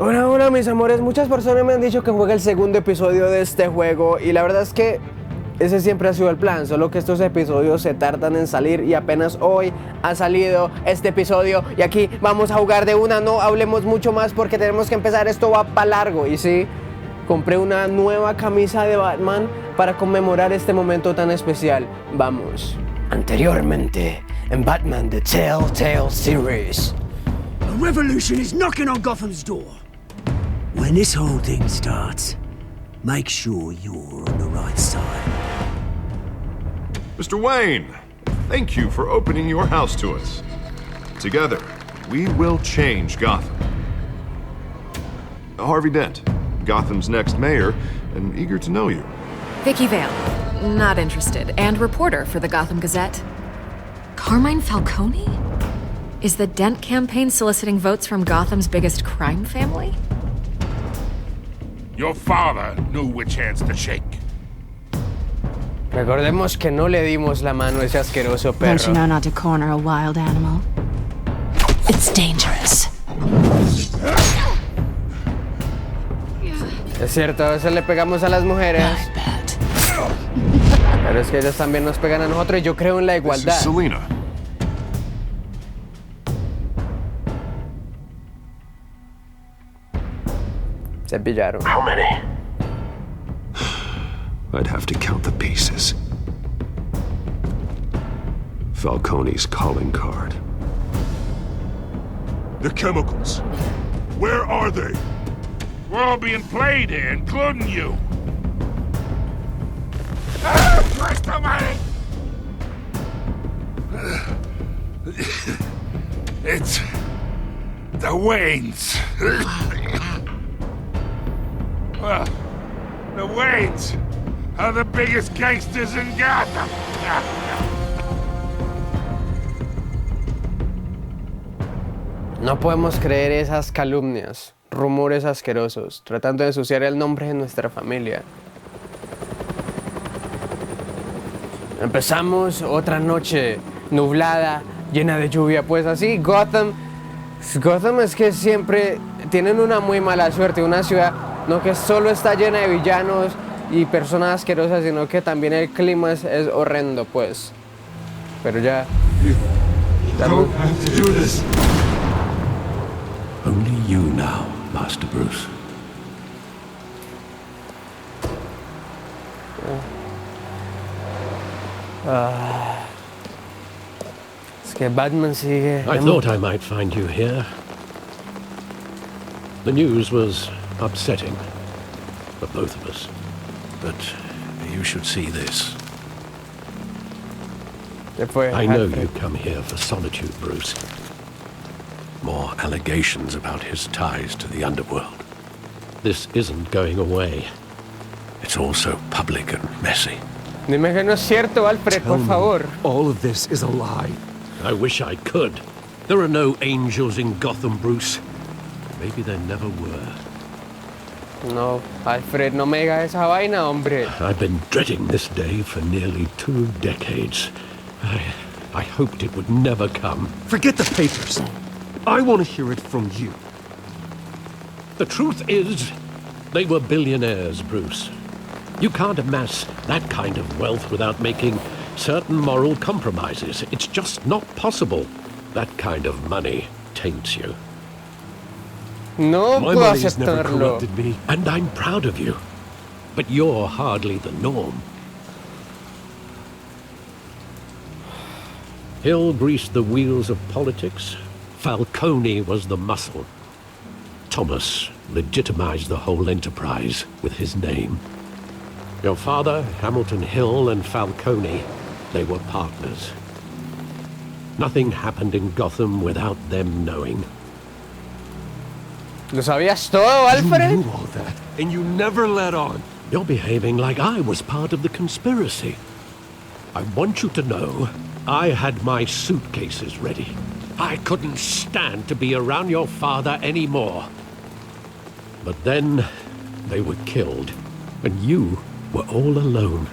Hola, hola mis amores, muchas personas me han dicho que juegue el segundo episodio de este juego y la verdad es que ese siempre ha sido el plan, solo que estos episodios se tardan en salir y apenas hoy ha salido este episodio y aquí vamos a jugar de una, no hablemos mucho más porque tenemos que empezar, esto va para largo. Y sí, compré una nueva camisa de Batman para conmemorar este momento tan especial. Vamos. Anteriormente en Batman The Telltale series. A revolution is knocking on Gotham's door. When this whole thing starts, make sure you're on the right side. Mr. Wayne, thank you for opening your house to us. Together, we will change Gotham. Harvey Dent, Gotham's next mayor, and eager to know you. Vicky Vale, not interested, and reporter for the Gotham Gazette. Carmine Falcone? Is the Dent campaign soliciting votes from Gotham's biggest crime family? Your father knew which hands to shake. Recordemos que no le dimos la mano a ese asqueroso perro. Don't you know not to corner a wild animal? It's dangerous. Es cierto, a veces le pegamos a las mujeres. Pero es que ellas también nos pegan a nosotros y yo creo en la igualdad. This is Selina. Se pillaron. How many? I'd have to count the pieces. Falcone's calling card. The chemicals. Where are they? We're all being played here, including you. Christ almighty! It's the Waynes. Well, the Waynes are the biggest gangsters in Gotham. No podemos creer esas calumnias, rumores asquerosos, tratando de ensuciar el nombre de nuestra familia. Empezamos otra noche nublada, llena de lluvia, pues así Gotham es que siempre tienen una muy mala suerte, una ciudad no que solo está llena de villanos y personas asquerosas, sino que también el clima es horrendo, pues. Pero ya... Don't have to do this. Only you now, Master Bruce. Es que Batman sigue... I thought I might find you here. The news was upsetting for both of us. But you should see this. I know you come here for solitude, Bruce. More allegations about his ties to the underworld. This isn't going away. It's all so public and messy. Dime que no es cierto, Alfred, por favor. All of this is a lie. I wish I could. There are no angels in Gotham, Bruce. Maybe there never were. No, Alfred, no me diga esa vaina, hombre. I've been dreading this day for nearly 2 decades. I hoped it would never come. Forget the papers. I want to hear it from you. The truth is, they were billionaires, Bruce. You can't amass that kind of wealth without making certain moral compromises. It's just not possible. That kind of money taints you. No My puedo money has never aceptarlo. corrupted me. And I'm proud of you. But you're hardly the norm. Hill greased the wheels of politics. Falcone was the muscle. Thomas legitimized the whole enterprise with his name. Your father, Hamilton Hill, and Falcone, they were partners. Nothing happened in Gotham without them knowing. ¿Lo sabías todo, Alfred? You knew all that, and you never let on. You're behaving like I was part of the conspiracy. I want you to know I had my suitcases ready. I couldn't stand to be around your father anymore. But then they were killed, and you were all alone.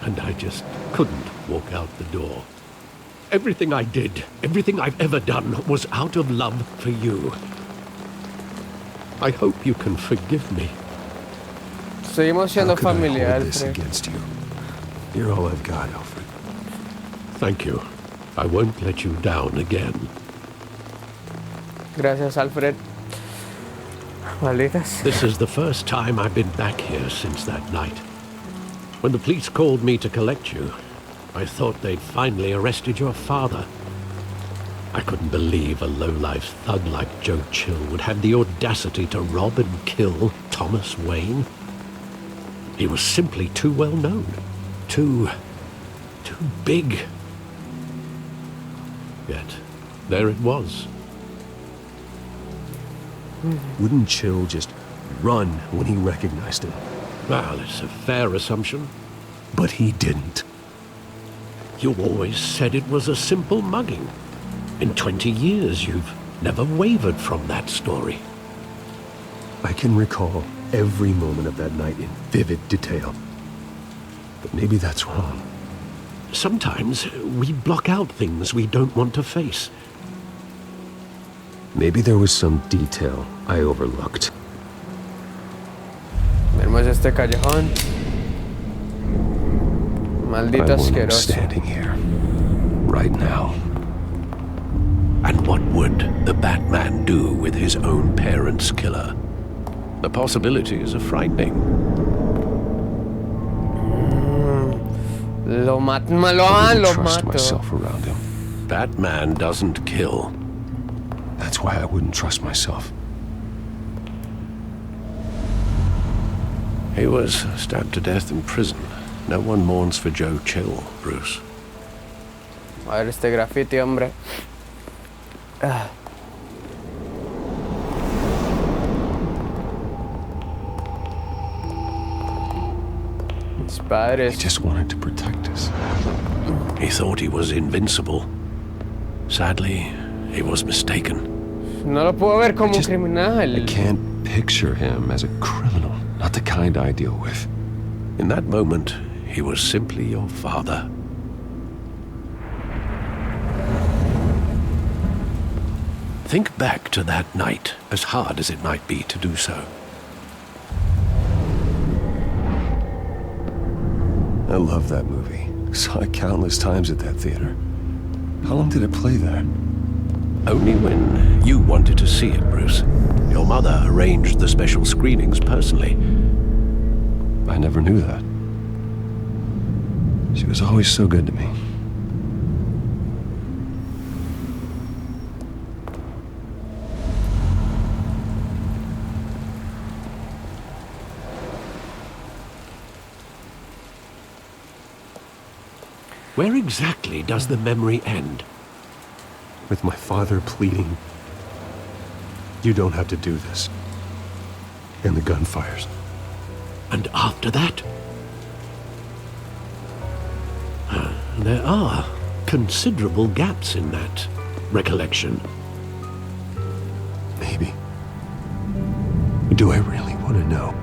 And I just couldn't walk out the door. Everything I did, everything I've ever done was out of love for you. I hope you can forgive me. Seguimos siendo How could I familia, hold this Alfred. against you? You're all I've got, Alfred. Thank you. I won't let you down again. Gracias, Alfred. Malditas. This is the first time I've been back here since that night. When the police called me to collect you, I thought they'd finally arrested your father. I couldn't believe a low-life thug like Joe Chill would have the audacity to rob and kill Thomas Wayne. He was simply too well known. Too big. Yet, there it was. Wouldn't Chill just run when he recognized him? Well, it's a fair assumption. But he didn't. You always said it was a simple mugging. In 20 years, you've never wavered from that story. I can recall every moment of that night in vivid detail. But maybe that's wrong. Sometimes we block out things we don't want to face. Maybe there was some detail I overlooked. Vemos este callejón. Maldito I want him asqueroso. standing here, right now. And what would the Batman do with his own parents' killer? The possibilities are frightening. Lo mato, I lo wouldn't trust mato. myself around him. Batman doesn't kill. That's why I wouldn't trust myself. He was stabbed to death in prison. No one mourns for Joe Chill, Bruce. A ver este graffiti, hombre. Ah. Mis He padres. just wanted to protect us. He thought he was invincible. Sadly, he was mistaken. No lo puedo ver como un I criminal. can't picture him as a criminal, not the kind I deal with. In that moment, he was simply your father. Think back to that night, as hard as it might be to do so. I love that movie. Saw it countless times at that theater. How long did it play there? Only when you wanted to see it, Bruce. Your mother arranged the special screenings personally. I never knew that. She was always so good to me. Where exactly does the memory end? With my father pleading, "You don't have to do this." And the gun fires. And after that? There are considerable gaps in that recollection. Maybe. Do I really want to know?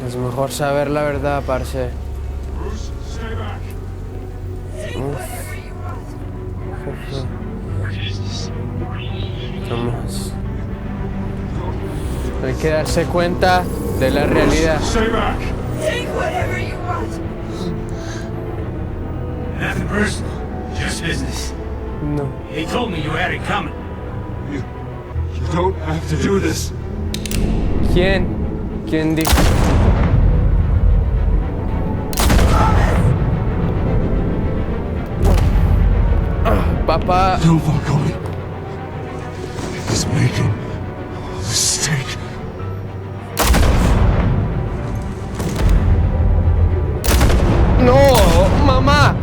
Es mejor saber la verdad, parce. Bruce, stay back. Vamos. Hay que darse cuenta de la realidad. Stay back. Take whatever you want. Nothing personal, just business. No. He told me you had it coming. You don't have to do this. ¿Quién? ¿Quién dijo? Papá. Don't walk on me. He's making a mistake. No, mamá.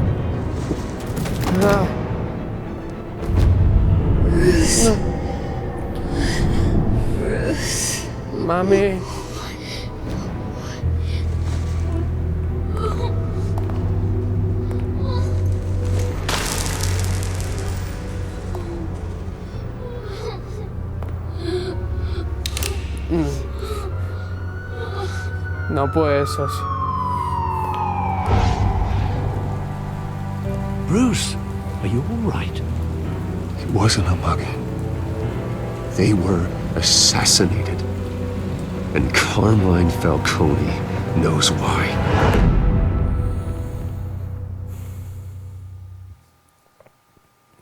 No. Mami. No puedes, socio. Bruce, are you all right? It wasn't a mugging. They were assassinated. And Carmine Falcone knows why.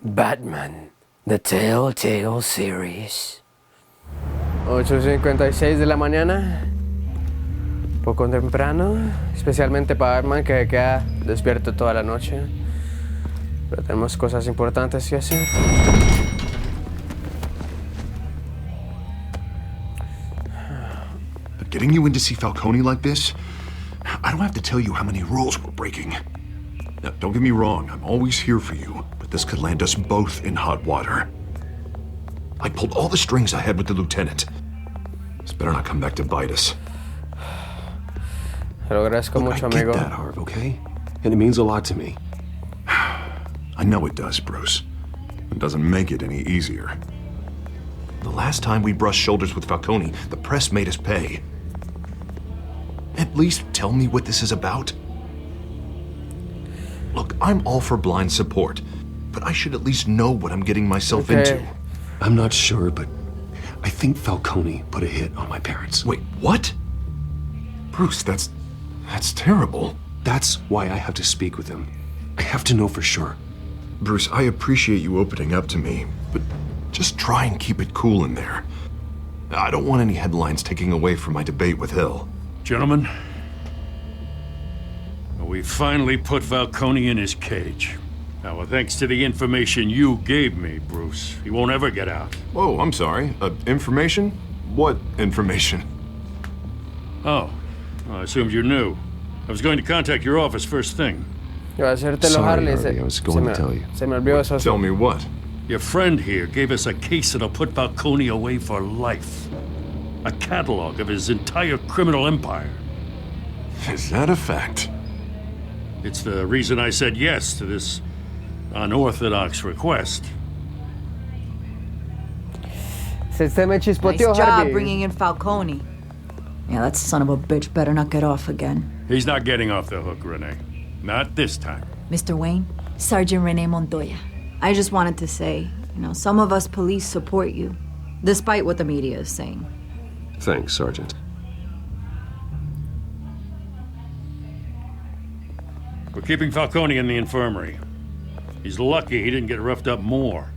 Batman, The Telltale Series. 8:56 de la mañana. Poco temprano, especialmente para Batman, que queda despierto toda la noche. Pero tenemos cosas importantes que hacer. Getting you in to see Falcone like this? I don't have to tell you how many rules we're breaking. Now, don't get me wrong, I'm always here for you, but this could land us both in hot water. I pulled all the strings I had with the lieutenant. This better not come back to bite us. Te lo agradezco mucho, amigo. I get that, Harv, okay? And it means a lot to me. I know it does, Bruce. It doesn't make it any easier. The last time we brushed shoulders with Falcone, the press made us pay. At least tell me what this is about. Look, I'm all for blind support, but I should at least know what I'm getting myself into. I'm not sure, but I think Falcone put a hit on my parents. Wait, what? Bruce, that's terrible. That's why I have to speak with him. I have to know for sure. Bruce, I appreciate you opening up to me, but just try and keep it cool in there. I don't want any headlines taking away from my debate with Hill. Gentlemen, we finally put Falcone in his cage. Now, thanks to the information you gave me, Bruce, he won't ever get out. Whoa, I'm sorry. Information? What information? Oh, I assumed you knew. I was going to contact your office first thing. Yo, hacértelo, Sorry, Harley. Harvey, I was going to tell you. Se me olvidó eso. Tell me what? Your friend here gave us a case that'll put Falcone away for life. A catalog of his entire criminal empire. Is that a fact? It's the reason I said yes to this unorthodox request. Se me chispoteó, Nice job Harvey. bringing in Falcone. Yeah, that son of a bitch better not get off again. He's not getting off the hook, Renee. Not this time. Mr. Wayne, Sergeant Renee Montoya. I just wanted to say, some of us police support you, despite what the media is saying. Thanks, Sergeant. We're keeping Falcone in the infirmary. He's lucky he didn't get roughed up more.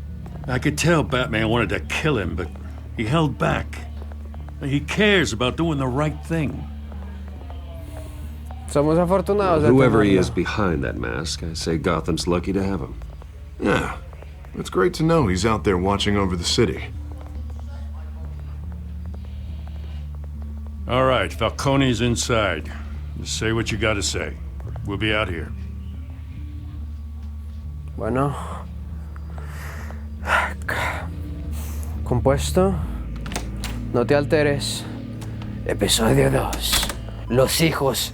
I could tell Batman wanted to kill him, but he held back. He cares about doing the right thing. Somos afortunados. Whoever he is behind that mask, I say Gotham's lucky to have him. Yeah. It's great to know he's out there watching over the city. All right, Falcone's inside. Just say what you gotta say. We'll be out here. Bueno. Compuesto. No te alteres. Episodio 2. Los hijos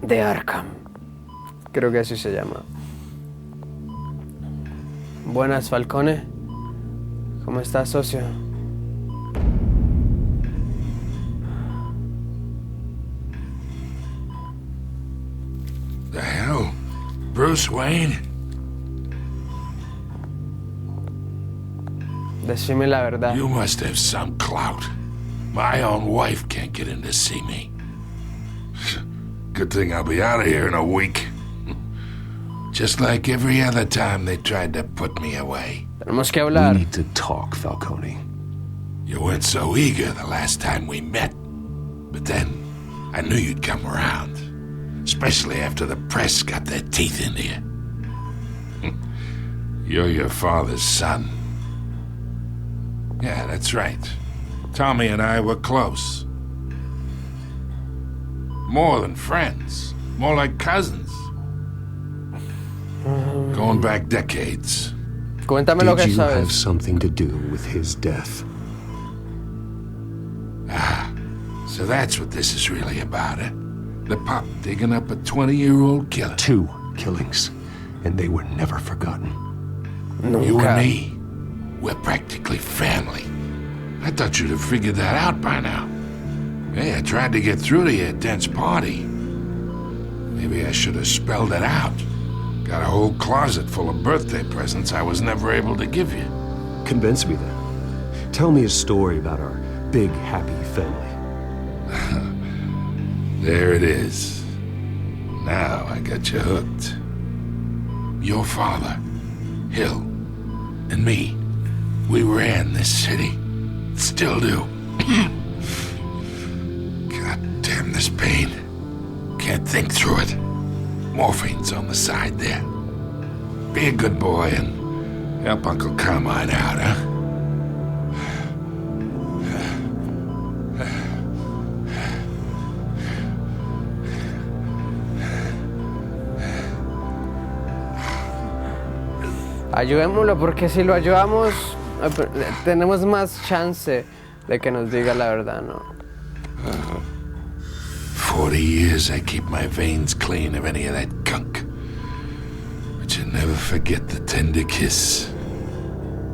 de Arkham. Creo que así se llama. Buenas, Falcone. ¿Cómo estás, socio? The hell? Bruce Wayne? Decime la verdad. You must have some clout. My own wife can't get in to see me. Good thing I'll be out of here in a week. Just like every other time they tried to put me away. Tenemos que hablar. We need to talk, Falcone. You weren't so eager the last time we met. But then, I knew you'd come around. Especially after the press got their teeth into you. You're your father's son. Yeah, that's right. Tommy and I were close. More than friends. More like cousins. Going back decades. Cuéntame lo que Did you sabes. have something to do with his death? Ah, so that's what this is really about, eh? The pop digging up a 20-year-old killer. 2 killings, and they were never forgotten. Nunca. You and me, we're practically family. I thought you'd have figured that out by now. Hey, I tried to get through to your dense party. Maybe I should have spelled it out. Got a whole closet full of birthday presents I was never able to give you. Convince me then. Tell me a story about our big, happy family. There it is. Now I got you hooked. Your father, Hill, and me, we ran this city. Still do. God damn this pain. Can't think through it. Morphine's on the side there. Be a good boy and help Uncle Carmine out, huh? Ayudémoslo, porque si lo ayudamos, tenemos más chance de que nos diga la verdad, ¿no? 40 years I keep my veins clean of any of that gunk. But you never forget the tender kiss.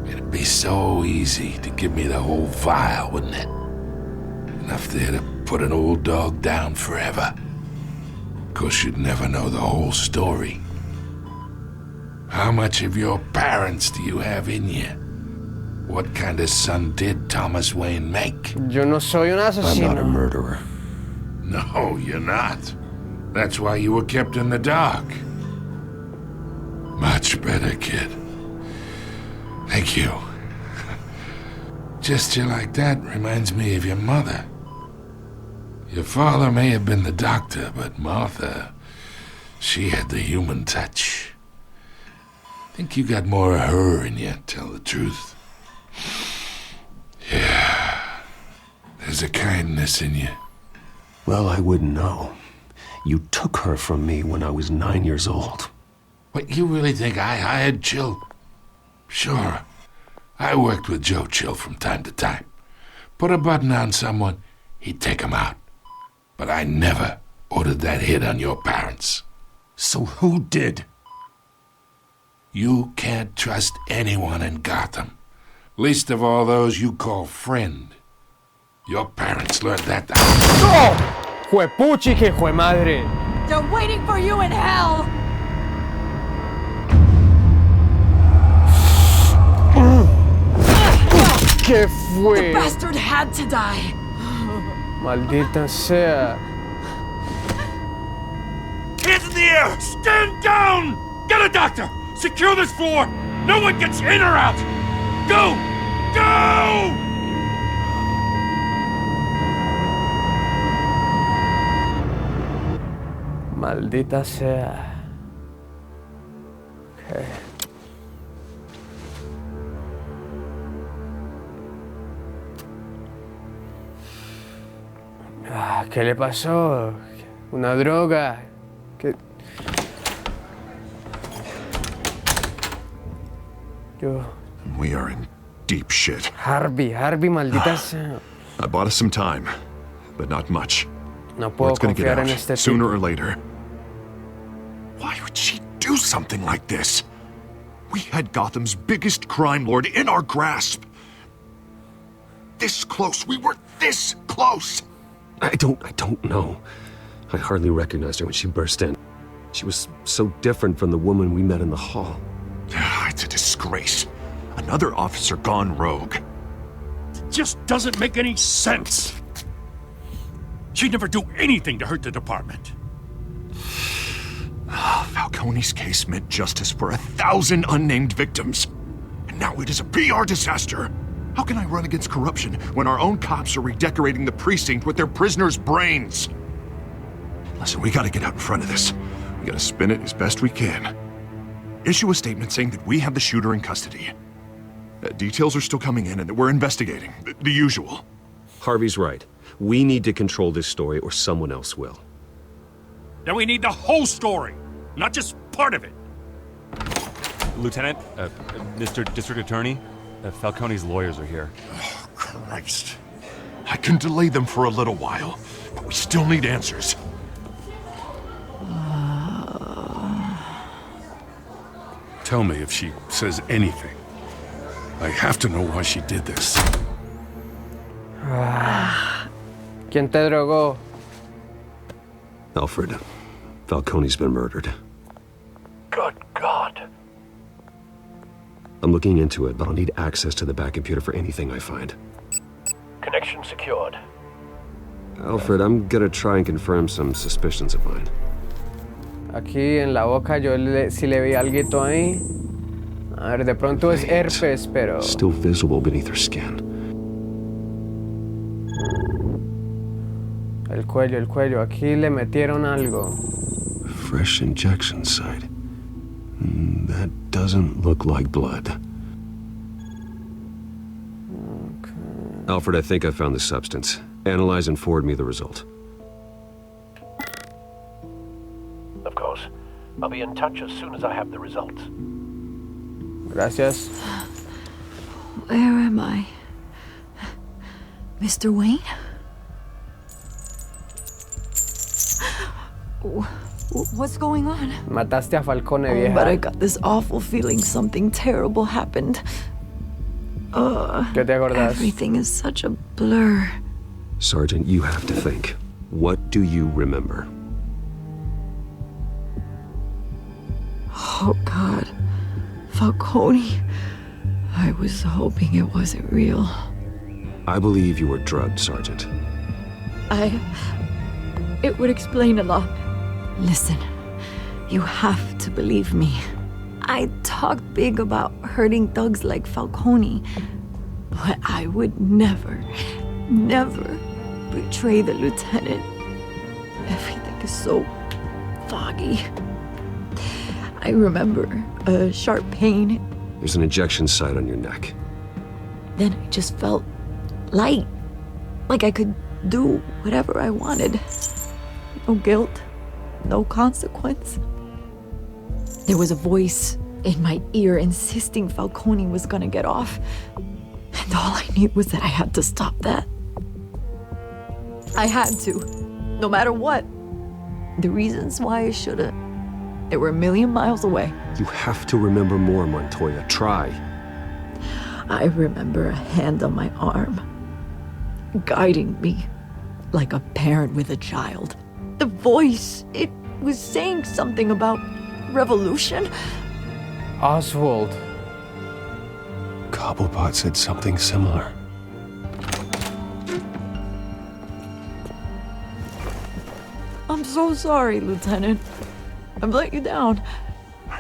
It'd be so easy to give me the whole vial, wouldn't it? Enough there to put an old dog down forever. Of course, you'd never know the whole story. How much of your parents do you have in you? What kind of son did Thomas Wayne make? Yo no soy un asesino. I'm not a murderer. No, you're not. That's why you were kept in the dark. Much better, kid. Thank you. Gesture like that reminds me of your mother. Your father may have been the doctor, but Martha, she had the human touch. Think you got more of her in you, tell the truth. Yeah. There's a kindness in you. Well, I wouldn't know. You took her from me when I was 9 years old. What, you really think I hired Chill? Sure. I worked with Joe Chill from time to time. Put a button on someone, he'd take him out. But I never ordered that hit on your parents. So who did? You can't trust anyone in Gotham. Least of all those you call friend. Your parents learned that. ¡No! ¡Juepuchi que jue madre! They're waiting for you in hell! ¿Qué fue? The bastard had to die. Maldita sea. Hands in the air! Stand down! Get a doctor! Secure this floor! No one gets in or out! Go! Go! Maldita sea. Okay. ¿Qué le pasó? ¿Una droga? ¿Qué? We are in deep shit. Harvey, maldita sea. I bought us some time, but not much. No puedo confiar en este tipo. Sooner or later. Why would she do something like this? We had Gotham's biggest crime lord in our grasp. This close. We were this close. I don't know. I hardly recognized her when she burst in. She was so different from the woman we met in the hall. It's a disgrace. Another officer gone rogue. It just doesn't make any sense. She'd never do anything to hurt the department. Falcone's case meant justice for 1,000 unnamed victims. And now it is a PR disaster. How can I run against corruption when our own cops are redecorating the precinct with their prisoners' brains? Listen, we gotta get out in front of this. We gotta spin it as best we can. Issue a statement saying that we have the shooter in custody. Details are still coming in and that we're investigating. The usual. Harvey's right. We need to control this story or someone else will. Then we need the whole story, not just part of it. Lieutenant, Mr. District Attorney, Falcone's lawyers are here. Oh, Christ. I can delay them for a little while, but we still need answers. Tell me if she says anything. I have to know why she did this. ¿Quién te drogó? Alfred, Falcone's been murdered. Good God. I'm looking into it, but I'll need access to the back computer for anything I find. Connection Connection secured. Alfred, I'm gonna try and confirm some suspicions of mine. Aquí en la boca yo sí le vi alguito ahí. A ver, de pronto es herpes, pero... Still visible beneath her skin. El cuello. Aquí le metieron algo. Fresh injection site. That doesn't look like blood. Okay. Alfred, I think I found the substance. Analyze and forward me the result. Of course. I'll be in touch as soon as I have the results. Gracias. Where am I? Mr. Wayne? What's going on? Mataste a Falcone, Oh, vieja. but I got this awful feeling something terrible happened. ¿Qué te acordás? Everything is such a blur. Sergeant, you have to think. What do you remember? Oh, God. Falcone. I was hoping it wasn't real. I believe you were drugged, Sergeant. It would explain a lot. Listen, you have to believe me. I talked big about hurting thugs like Falcone, but I would never betray the lieutenant. Everything is so foggy. I remember a sharp pain. There's an injection site on your neck. Then I just felt light, like I could do whatever I wanted. No guilt, no consequence. There was a voice in my ear insisting Falcone was gonna get off. And all I knew was that I had to stop that. I had to, no matter what. The reasons why I shouldn't, they were a million miles away. You have to remember more, Montoya. Try. I remember a hand on my arm, guiding me like a parent with a child. The voice, it was saying something about revolution. Oswald. Cobblepot said something similar. I'm so sorry, Lieutenant. I've let you down.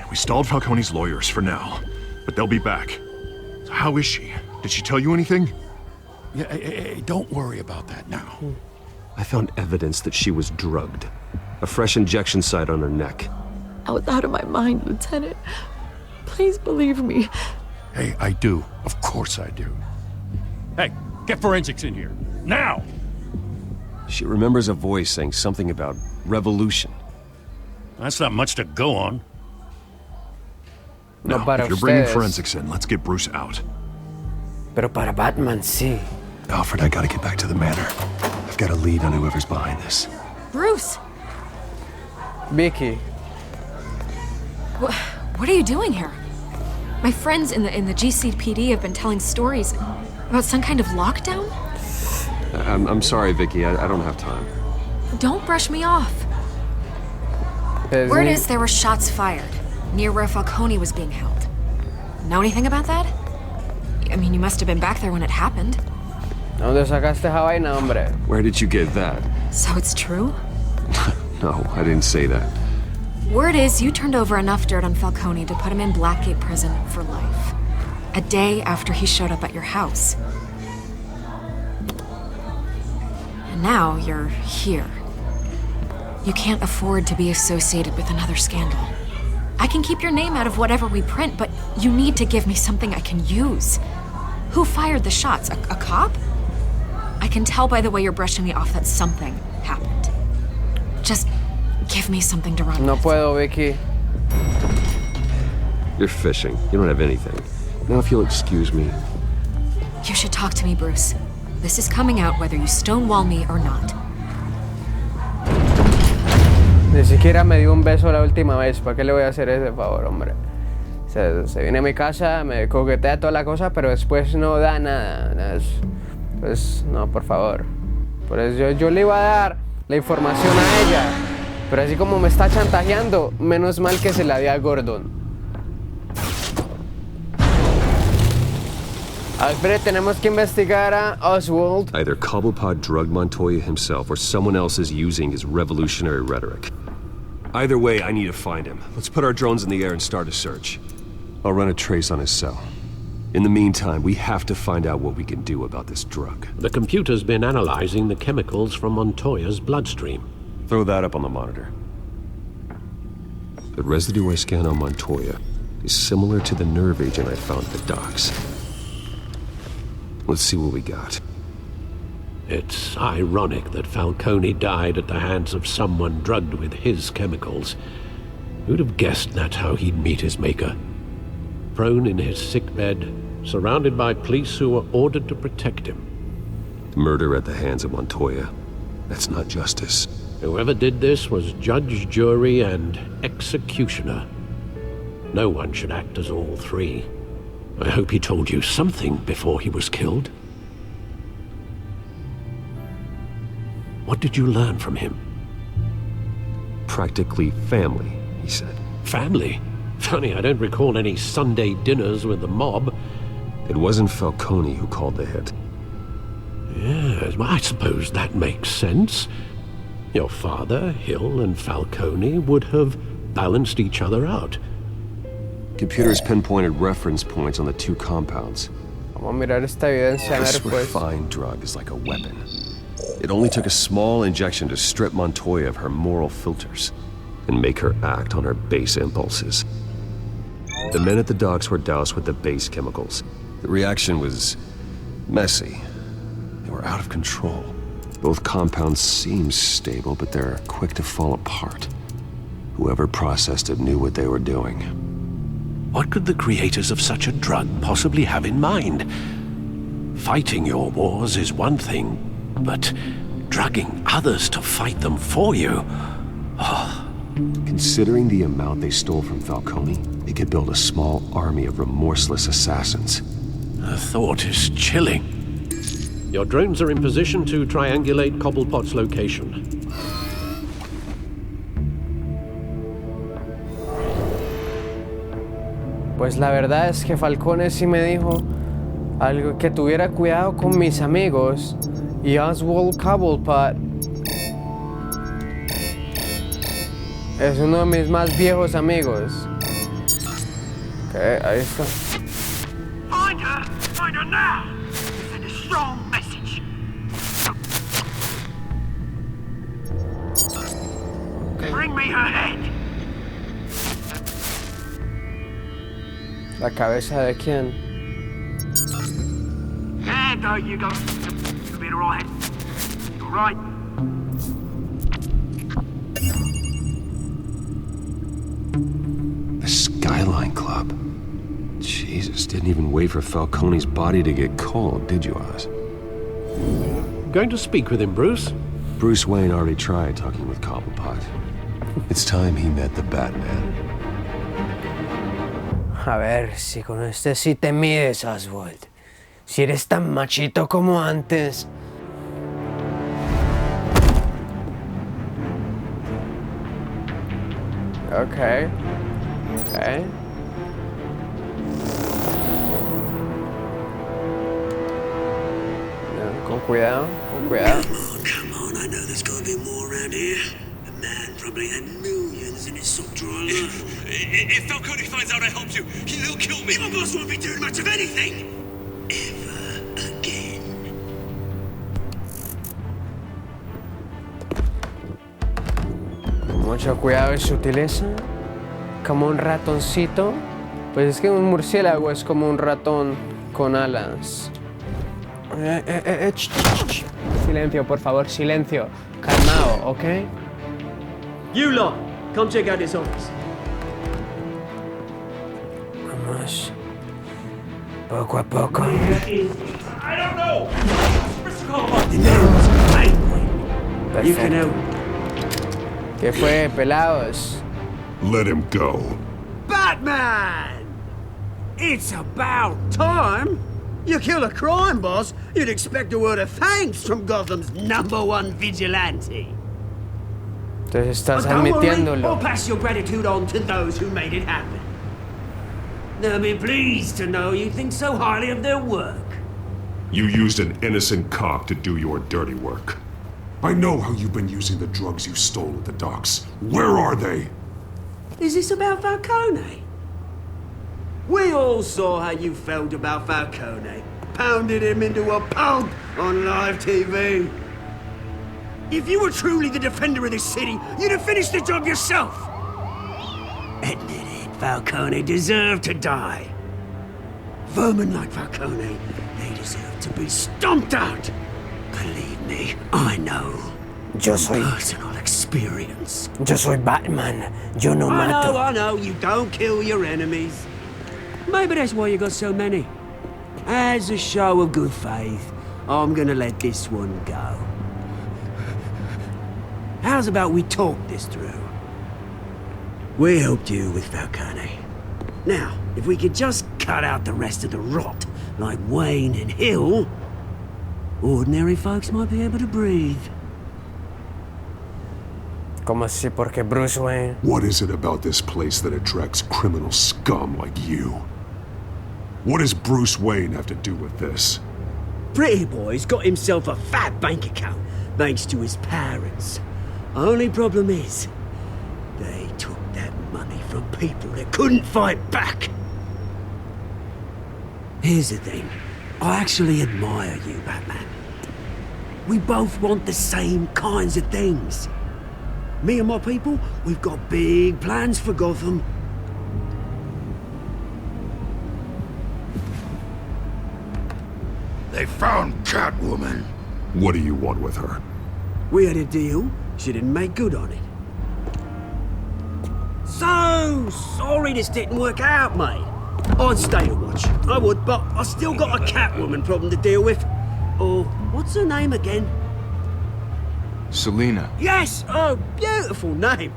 We stalled Falcone's lawyers for now, but they'll be back. So how is she? Did she tell you anything? Yeah, hey, don't worry about that now. I found evidence that she was drugged. A fresh injection site on her neck. I was out of my mind, Lieutenant. Please believe me. Hey, I do. Of course I do. Hey, get forensics in here. Now! She remembers a voice saying something about revolution. That's not much to go on. No, Now, para if you're bringing ustedes. forensics in, let's get Bruce out. Pero para Batman, sí. Alfred, I gotta get back to the manor. I've got a lead on whoever's behind this. Bruce! Vicky. What are you doing here? My friends in the GCPD have been telling stories about some kind of lockdown? I'm sorry, Vicky. I don't have time. Don't brush me off. Pues Word ni- is there were shots fired near where Falcone was being held. Know anything about that? I mean, you must have been back there when it happened. ¿Dónde sacaste esa vaina, hombre? Where did you get that? So it's true? No, I didn't say that. Word is you turned over enough dirt on Falcone to put him in Blackgate Prison for life. A day after he showed up at your house. And now you're here. You can't afford to be associated with another scandal. I can keep your name out of whatever we print, but you need to give me something I can use. Who fired the shots? A cop? I can tell by the way you're brushing me off that something happened. Just give me something to run No with. puedo, Vicky. You're fishing. You don't have anything. Now, if you'll excuse me. You should talk to me, Bruce. This is coming out whether you stonewall me or not. Ni siquiera me dio un beso la última vez. ¿Para qué le voy a hacer ese favor, hombre? Se viene a mi casa, me coquetea toda la cosa, pero después no da nada. Pues no, por favor. Por eso yo le iba a dar la información a ella. Pero así como me está chantajeando, menos mal que se la di a Gordon. Alfred, tenemos que investigar a Oswald. Either Cobblepot drugged Montoya himself or someone else is using his revolutionary rhetoric. Either way, I need to find him. Let's put our drones in the air and start a search. I'll run a trace on his cell. In the meantime, we have to find out what we can do about this drug. The computer's been analyzing the chemicals from Montoya's bloodstream. Throw that up on the monitor. The residue I scan on Montoya is similar to the nerve agent I found at the docks. Let's see what we got. It's ironic that Falcone died at the hands of someone drugged with his chemicals. Who'd have guessed that's how he'd meet his maker? Prone in his sickbed, surrounded by police who were ordered to protect him. Murder at the hands of Montoya. That's not justice. Whoever did this was judge, jury, and executioner. No one should act as all three. I hope he told you something before he was killed. What did you learn from him? Practically family, he said. Family? Funny, I don't recall any Sunday dinners with the mob. It wasn't Falcone who called the hit. Yes, well, I suppose that makes sense. Your father, Hill, and Falcone would have balanced each other out. Computers pinpointed reference points on the two compounds. Vamos a mirar esta evidencia. This refined drug is like a weapon. It only took a small injection to strip Montoya of her moral filters and make her act on her base impulses. The men at the docks were doused with the base chemicals. The reaction was messy. They were out of control. Both compounds seem stable, but they're quick to fall apart. Whoever processed it knew what they were doing. What could the creators of such a drug possibly have in mind? Fighting your wars is one thing, but drugging others to fight them for you? Oh. Considering the amount they stole from Falcone, they could build a small army of remorseless assassins. The thought is chilling. Your drones are in position to triangulate Cobblepot's location. Pues la verdad es que Falcone sí me dijo algo, que tuviera cuidado con mis amigos, y Oswald Cobblepot es uno de mis más viejos amigos. Okay, ahí está. Find her now. Send a strong message. Bring me her head. ¿La cabeza de quién? Yeah, there you go. You'll be alright. You're right. The Skyline Club. Jesus, didn't even wait for Falcone's body to get cold, did you, Oz? Going to speak with him, Bruce? Bruce Wayne already tried talking with Cobblepot. It's time he met the Batman. A ver, si con este sí te mides, Oswald. Si eres tan machito como antes. Okay. Okay. No, con cuidado, con cuidado. Come on, I know there's got to be more around here. The man probably had millions in his sock drawer alone. If Falcone finds out I helped you, he'll kill me. My boss won't be doing much of anything. Ever again. Mucho cuidado y sutileza. Como un ratoncito. Pues es que un murciélago es como un ratón con alas. Silencio, por favor, silencio. Calmado, ¿ok? You lot, come check out his office. Vamos. Poco a poco. I don't know. Mr. Cobblepot. Perfecto. You can help. ¿Qué fue, pelados? Let him go. Batman! It's about time. You kill a crime boss, you'd expect a word of thanks from Gotham's #1 vigilante. Entonces estás But don't worry, admitiéndolo. I'll pass your gratitude on to those who made it happen. They'll be pleased to know you think so highly of their work. You used an innocent cop to do your dirty work. I know how you've been using the drugs you stole at the docks. Where are they? Is this about Falcone? We all saw how you felt about Falcone. Pounded him into a pulp on live TV. If you were truly the defender of this city, you'd have finished the job yourself. Admit it, Falcone deserved to die. Vermin like Falcone, they deserve to be stomped out. Believe me, I know. Yo soy... Personal experience. Yo soy Batman. Yo no mato. I know, you don't kill your enemies. Maybe that's why you got so many. As a show of good faith, I'm gonna let this one go. How's about we talk this through? We helped you with Falcone. Now, if we could just cut out the rest of the rot, like Wayne and Hill, ordinary folks might be able to breathe. ¿Cómo así? Porque Bruce Wayne. What is it about this place that attracts criminal scum like you? What does Bruce Wayne have to do with this? Pretty Boy's got himself a fat bank account, thanks to his parents. Only problem is, they took that money from people that couldn't fight back. Here's the thing. I actually admire you, Batman. We both want the same kinds of things. Me and my people, we've got big plans for Gotham. They found Catwoman. What do you want with her? We had a deal. She didn't make good on it. So sorry this didn't work out, mate. I'd stay to watch. I would, but I still got a Catwoman problem to deal with. Or, what's her name again? Selina. Yes! Oh, beautiful name.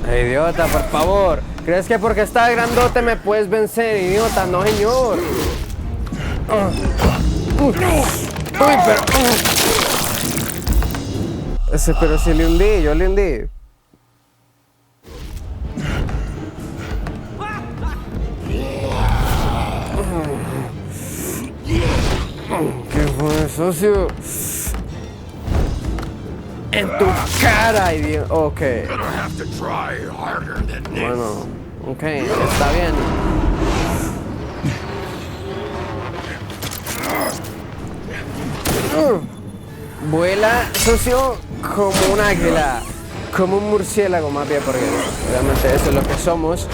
Idiota, por favor. ¿Crees que porque está grandote me puedes vencer, idiota? No, señor. Uy, pero... Pero si le hundí, yo le hundí. ¿Qué fue, socio? En tu cara, idiota. Ok. Bueno, ok, está bien. Vuela, socio, como un águila, como un murciélago más bien, porque realmente eso es lo que somos.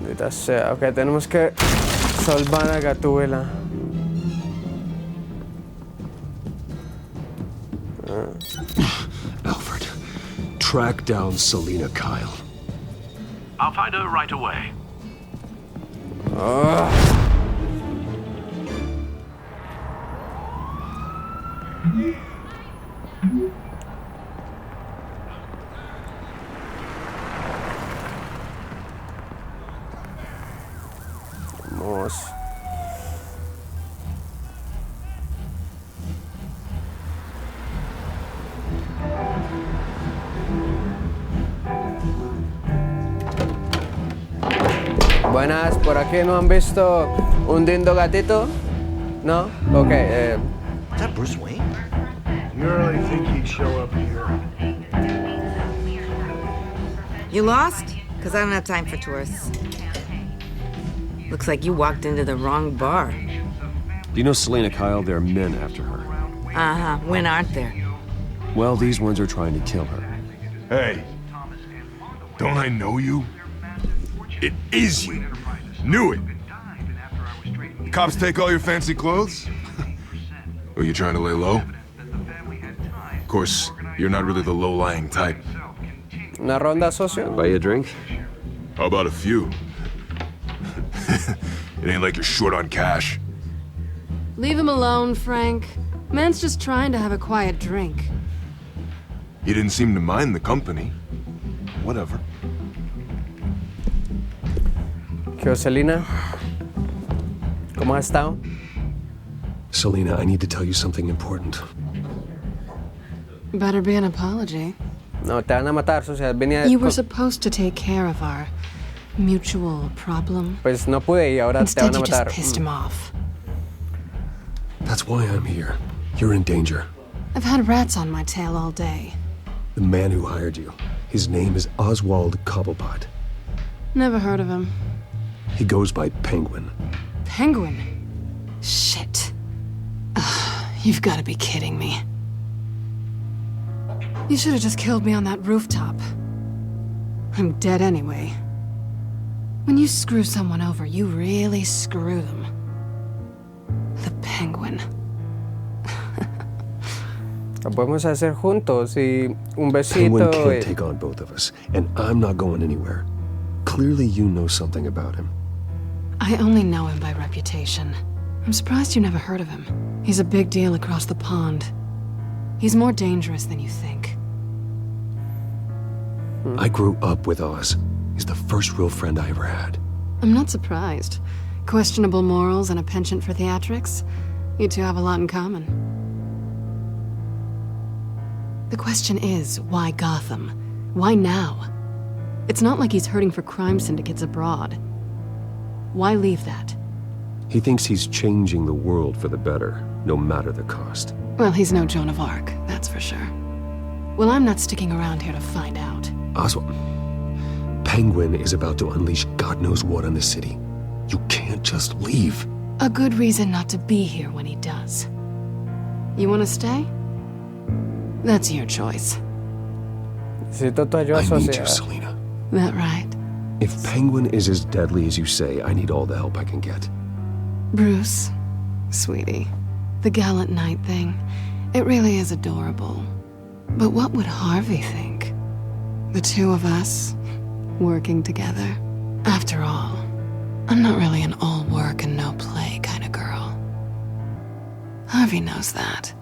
Maldita sea, ok, tenemos que salvar a Gatúbela. Alfred, track down Selina Kyle. I'll find her right away. Vamos. Buenas, por aquí no han visto un lindo gatito, ¿no? Ok. Is that Bruce Wayne? You really think he'd show up here? You lost? Because I don't have time for tourists. Looks like you walked into the wrong bar. Do you know Selina Kyle? There are men after her. Uh-huh. When aren't there? Well, these ones are trying to kill her. Hey, don't I know you? It is you. Knew it. The cops take all your fancy clothes? Are you trying to lay low? Of course, you're not really the low-lying type. Una ronda, socio? Buy you a drink? How about a few? It ain't like you're short on cash. Leave him alone, Frank. Man's just trying to have a quiet drink. He didn't seem to mind the company. Whatever. ¿Qué, Selina? ¿Cómo has estado? Selina, I need to tell you something important. Better be an apology. No, te van a matar, socia. Venía... You were supposed to take care of our mutual problem. Pues no pude y ahora te Instead, van a you just matar. pissed him off. That's why I'm here. You're in danger. I've had rats on my tail all day. The man who hired you, his name is Oswald Cobblepot. Never heard of him. He goes by Penguin. Penguin? Shit. Ugh, you've got to be kidding me. You should have just killed me on that rooftop. I'm dead anyway. When you screw someone over, you really screw them. The Penguin. Lo podemos hacer juntos y un besito. Penguin can't take on both of us, and I'm not going anywhere. Clearly you know something about him. I only know him by reputation. I'm surprised you never heard of him. He's a big deal across the pond. He's more dangerous than you think. I grew up with Oz. He's the first real friend I ever had. I'm not surprised. Questionable morals and a penchant for theatrics. You two have a lot in common. The question is, why Gotham? Why now? It's not like he's hurting for crime syndicates abroad. Why leave that? He thinks he's changing the world for the better, no matter the cost. Well, he's no Joan of Arc, that's for sure. Well, I'm not sticking around here to find out. Oswald, Penguin is about to unleash God knows what on the city. You can't just leave. A good reason not to be here when he does. You want to stay? That's your choice. Necesito tu ayuda, I need socia. you, Selena. That right? If Penguin is as deadly as you say, I need all the help I can get. Bruce, sweetie, the gallant knight thing, it really is adorable. But what would Harvey think? The two of us, working together. After all, I'm not really an all work and no play kind of girl. Harvey knows that.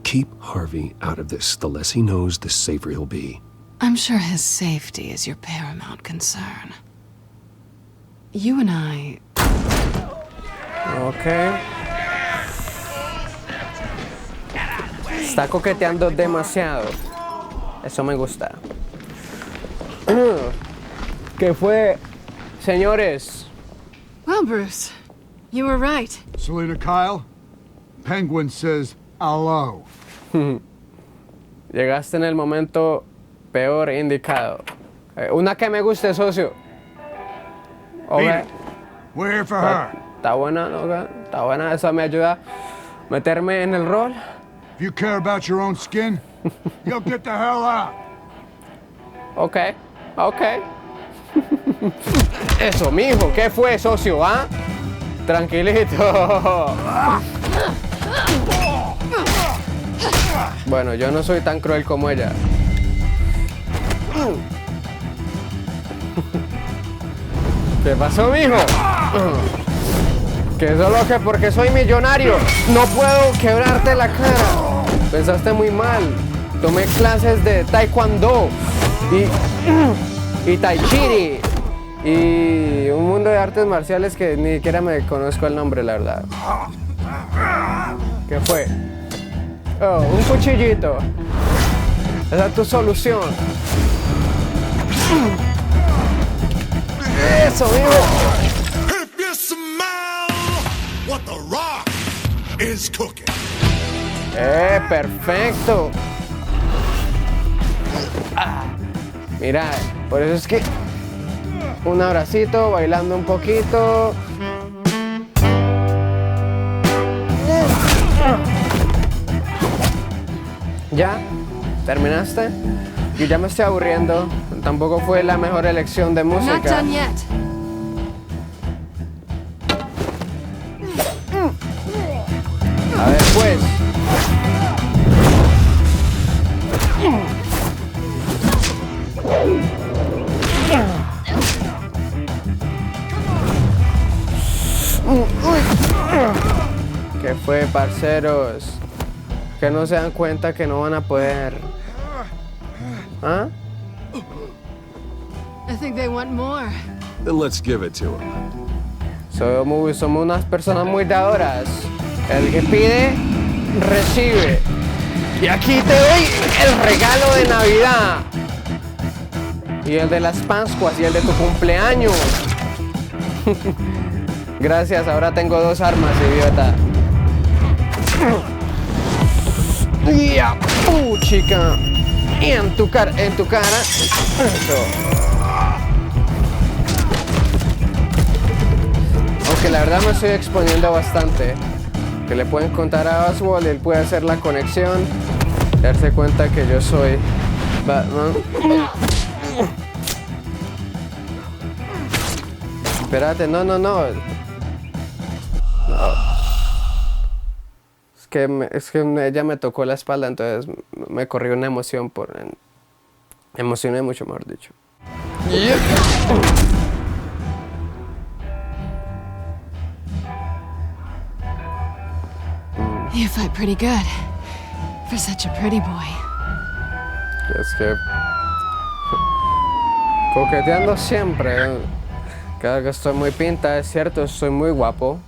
Keep Harvey out of this. The less he knows, the safer he'll be. I'm sure his safety is your paramount concern. You and I... Ok. Está coqueteando demasiado. Eso me gusta. ¿Qué fue, señores? Well, Bruce, you were right. Selena Kyle, Penguin says hello. Llegaste en el momento peor indicado. Una que me guste, socio. Beat it. We're here for her. Está buena, ¿no? Está buena. Eso me ayuda a meterme en el rol. If you care about your own skin, you'll get the hell out. Ok, ok. Eso, mijo. ¿Qué fue, socio? ¿Ah? Tranquilito. Bueno, yo no soy tan cruel como ella. ¿Qué pasó, mijo? Que solo que porque soy millonario no puedo quebrarte la cara. Pensaste muy mal. Tomé clases de taekwondo y tai chi y un mundo de artes marciales que ni siquiera me conozco el nombre, la verdad. ¿Qué fue? Oh, un cuchillito. Esa es tu solución. Eso, mijo. If you smell what the rock is cooking. Perfecto. Mira, por eso es que un abracito, bailando un poquito. ¿Ya? ¿Terminaste? Yo ya me estoy aburriendo. Tampoco fue la mejor elección de música. Not done yet. A ver, pues. ¿Qué fue, parceros? Que no se dan cuenta que no van a poder. ¿Ah? I think they want more. Then let's give it to him. Somos unas personas muy dadoras. El que pide, recibe. Y aquí te doy el regalo de Navidad. Y el de las Pascuas y el de tu cumpleaños. Gracias, ahora tengo 2 armas, idiota. ¡Ya! Chica. Y en tu cara. Eso. Aunque la verdad me estoy exponiendo bastante. Que le pueden contar a Oswald y él puede hacer la conexión. Darse cuenta que yo soy Batman. Espérate, no. Es que ella me tocó la espalda, entonces me corrió una emoción me emocioné mucho, mejor dicho. You fight pretty good for such a pretty boy. Es que coqueteando siempre. Cada que estoy muy pinta, es cierto, estoy muy guapo.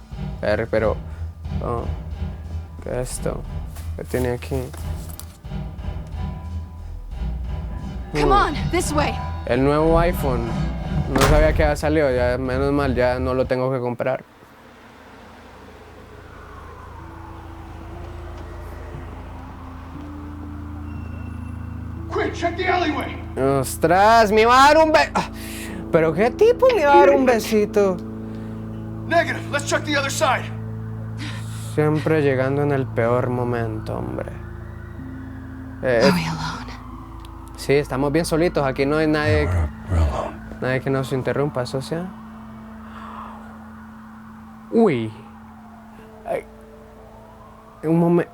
Pero ¿qué es esto? ¿Qué tiene aquí? Come on, this way. El nuevo iPhone. No sabía que había salido, ya menos mal, ya no lo tengo que comprar. Quick, check the alleyway. ¡Ostras! ¡Me va a dar un beso! ¿Pero qué tipo me va a dar un besito? Negative. Let's check the other side. Siempre llegando en el peor momento, hombre. Sí, estamos bien solitos. Aquí no hay nadie. Nadie que nos interrumpa, socia. Uy. Ay. Un momento.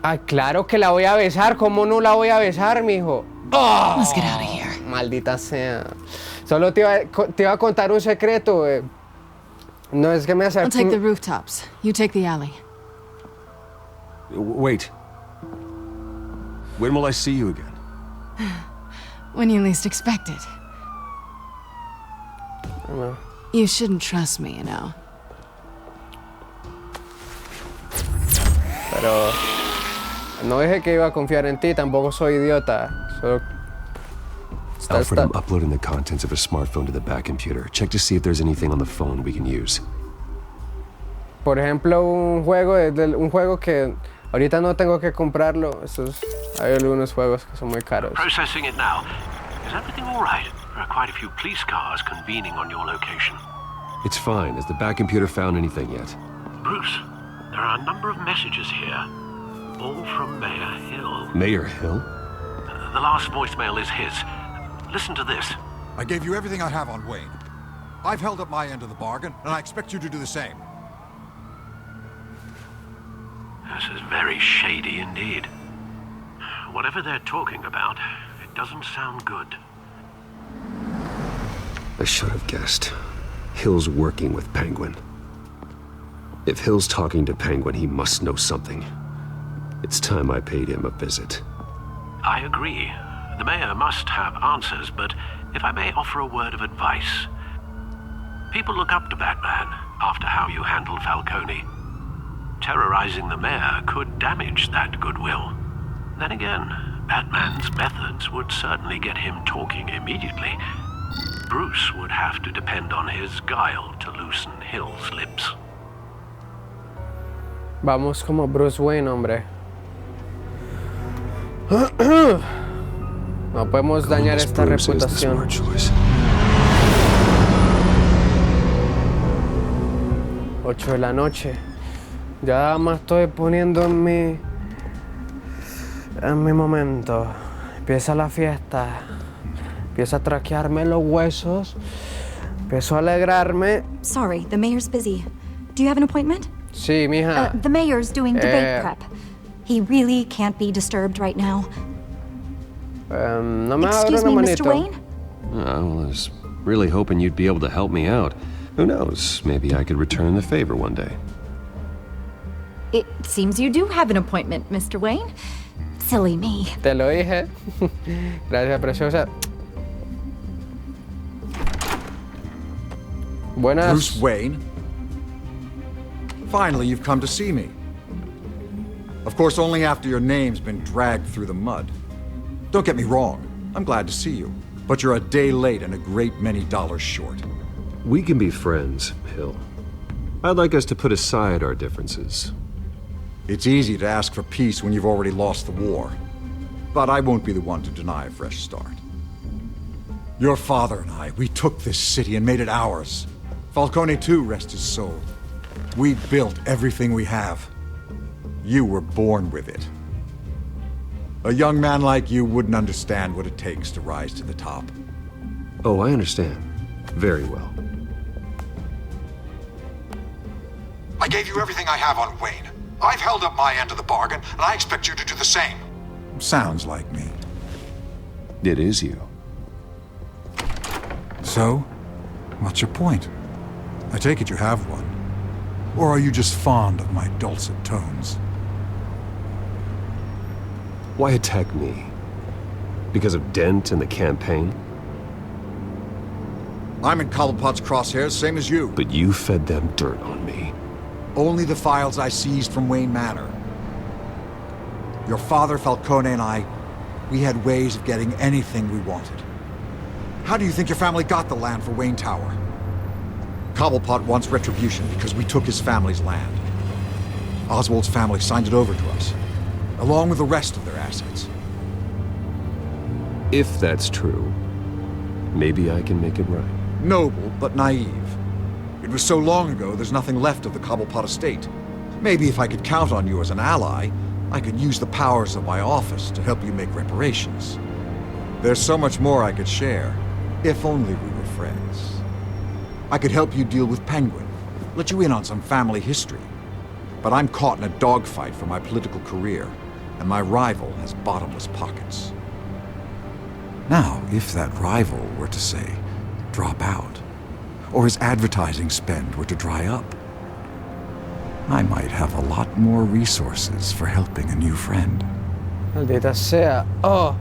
Ay, claro que la voy a besar. ¿Cómo no la voy a besar, mijo? ¡Oh! Let's get out of here. Maldita sea. Solo te iba a contar un secreto. No es que me acerque. I'll take the rooftops. You take the alley. Wait. When will I see you again? When you least expect it. No. You shouldn't trust me, you know. Pero no dije que iba a confiar en ti, tampoco soy idiota. Solo Alfred, I'm uploading the contents of a smartphone to the back computer. Check to see if there's anything on the phone we can use. Por ejemplo, un juego que ahorita no tengo que comprarlo. Hay algunos juegos que son muy caros. Processing it now. Is everything all right? There are quite a few police cars convening on your location. It's fine. Has the back computer found anything yet? Bruce, there are a number of messages here, all from Mayor Hill. Mayor Hill? The last voicemail is his. Listen to this. I gave you everything I have on Wayne. I've held up my end of the bargain, and I expect you to do the same. This is very shady indeed. Whatever they're talking about, it doesn't sound good. I should have guessed. Hill's working with Penguin. If Hill's talking to Penguin, he must know something. It's time I paid him a visit. I agree. The mayor must have answers, but if I may offer a word of advice. People look up to Batman after how you handled Falcone. Terrorizing the mayor could damage that goodwill. Then again, Batman's methods would certainly get him talking immediately. Bruce would have to depend on his guile to loosen Hill's lips. Vamos como Bruce Wayne, hombre. No podemos dañar esta reputación. 8 de la noche. Ya me estoy poniendo en mi momento. Empieza la fiesta. Empiezo a traquearme los huesos. Empiezo a alegrarme. Sorry, the mayor's busy. Do you have an appointment? Sí, mija. The mayor's doing debate prep. He really can't be disturbed right now. No me Excuse me, Mr. Wayne? I was really hoping you'd be able to help me out. Who knows? Maybe I could return the favor one day. It seems you do have an appointment, Mr. Wayne. Silly me. Te lo dije. Gracias, preciosa. Buenas. Bruce Wayne? Finally, you've come to see me. Of course, only after your name's been dragged through the mud. Don't get me wrong, I'm glad to see you. But you're a day late and a great many dollars short. We can be friends, Hill. I'd like us to put aside our differences. It's easy to ask for peace when you've already lost the war. But I won't be the one to deny a fresh start. Your father and I, we took this city and made it ours. Falcone too, rest his soul. We built everything we have. You were born with it. A young man like you wouldn't understand what it takes to rise to the top. Oh, I understand. Very well. I gave you everything I have on Wayne. I've held up my end of the bargain, and I expect you to do the same. Sounds like me. It is you. So, what's your point? I take it you have one. Or are you just fond of my dulcet tones? Why attack me? Because of Dent and the campaign? I'm in Cobblepot's crosshairs, same as you. But you fed them dirt on me. Only the files I seized from Wayne Manor. Your father, Falcone, and I, we had ways of getting anything we wanted. How do you think your family got the land for Wayne Tower? Cobblepot wants retribution because we took his family's land. Oswald's family signed it over to us, along with the rest of their assets. If that's true, maybe I can make it right. Noble, but naive. It was so long ago, there's nothing left of the Cobblepot estate. Maybe if I could count on you as an ally, I could use the powers of my office to help you make reparations. There's so much more I could share, if only we were friends. I could help you deal with Penguin, let you in on some family history. But I'm caught in a dogfight for my political career, and my rival has bottomless pockets. Now, if that rival were to say, drop out, or his advertising spend were to dry up, I might have a lot more resources for helping a new friend. Maldita sea. Oh.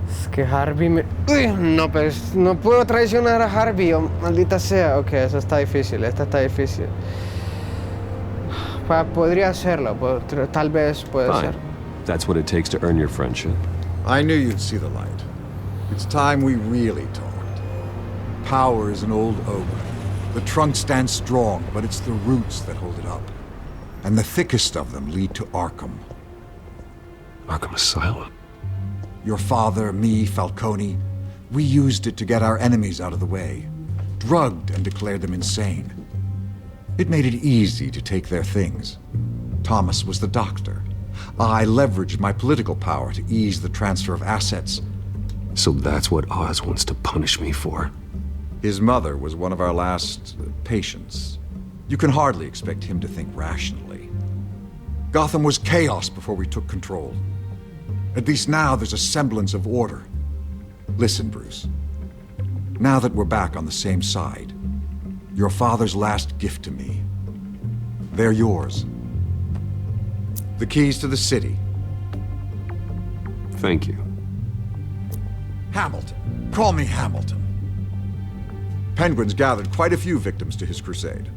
Es que Harvey me... Uy, no, pues no puedo traicionar a Harvey. Oh, maldita sea. Ok, eso está difícil. Esta está difícil. Podría hacerlo. Tal vez puede ser. That's what it takes to earn your friendship. I knew you'd see the light. It's time we really talked. Power is an old oak. The trunk stands strong, but it's the roots that hold it up. And the thickest of them lead to Arkham. Arkham Asylum? Your father, me, Falcone, we used it to get our enemies out of the way. Drugged and declared them insane. It made it easy to take their things. Thomas was the doctor. I leveraged my political power to ease the transfer of assets. So that's what Oz wants to punish me for? His mother was one of our last patients. You can hardly expect him to think rationally. Gotham was chaos before we took control. At least now there's a semblance of order. Listen, Bruce. Now that we're back on the same side, your father's last gift to me, they're yours. The keys to the city. Thank you. Hamilton. Call me Hamilton. Penguin's gathered quite a few victims to his crusade.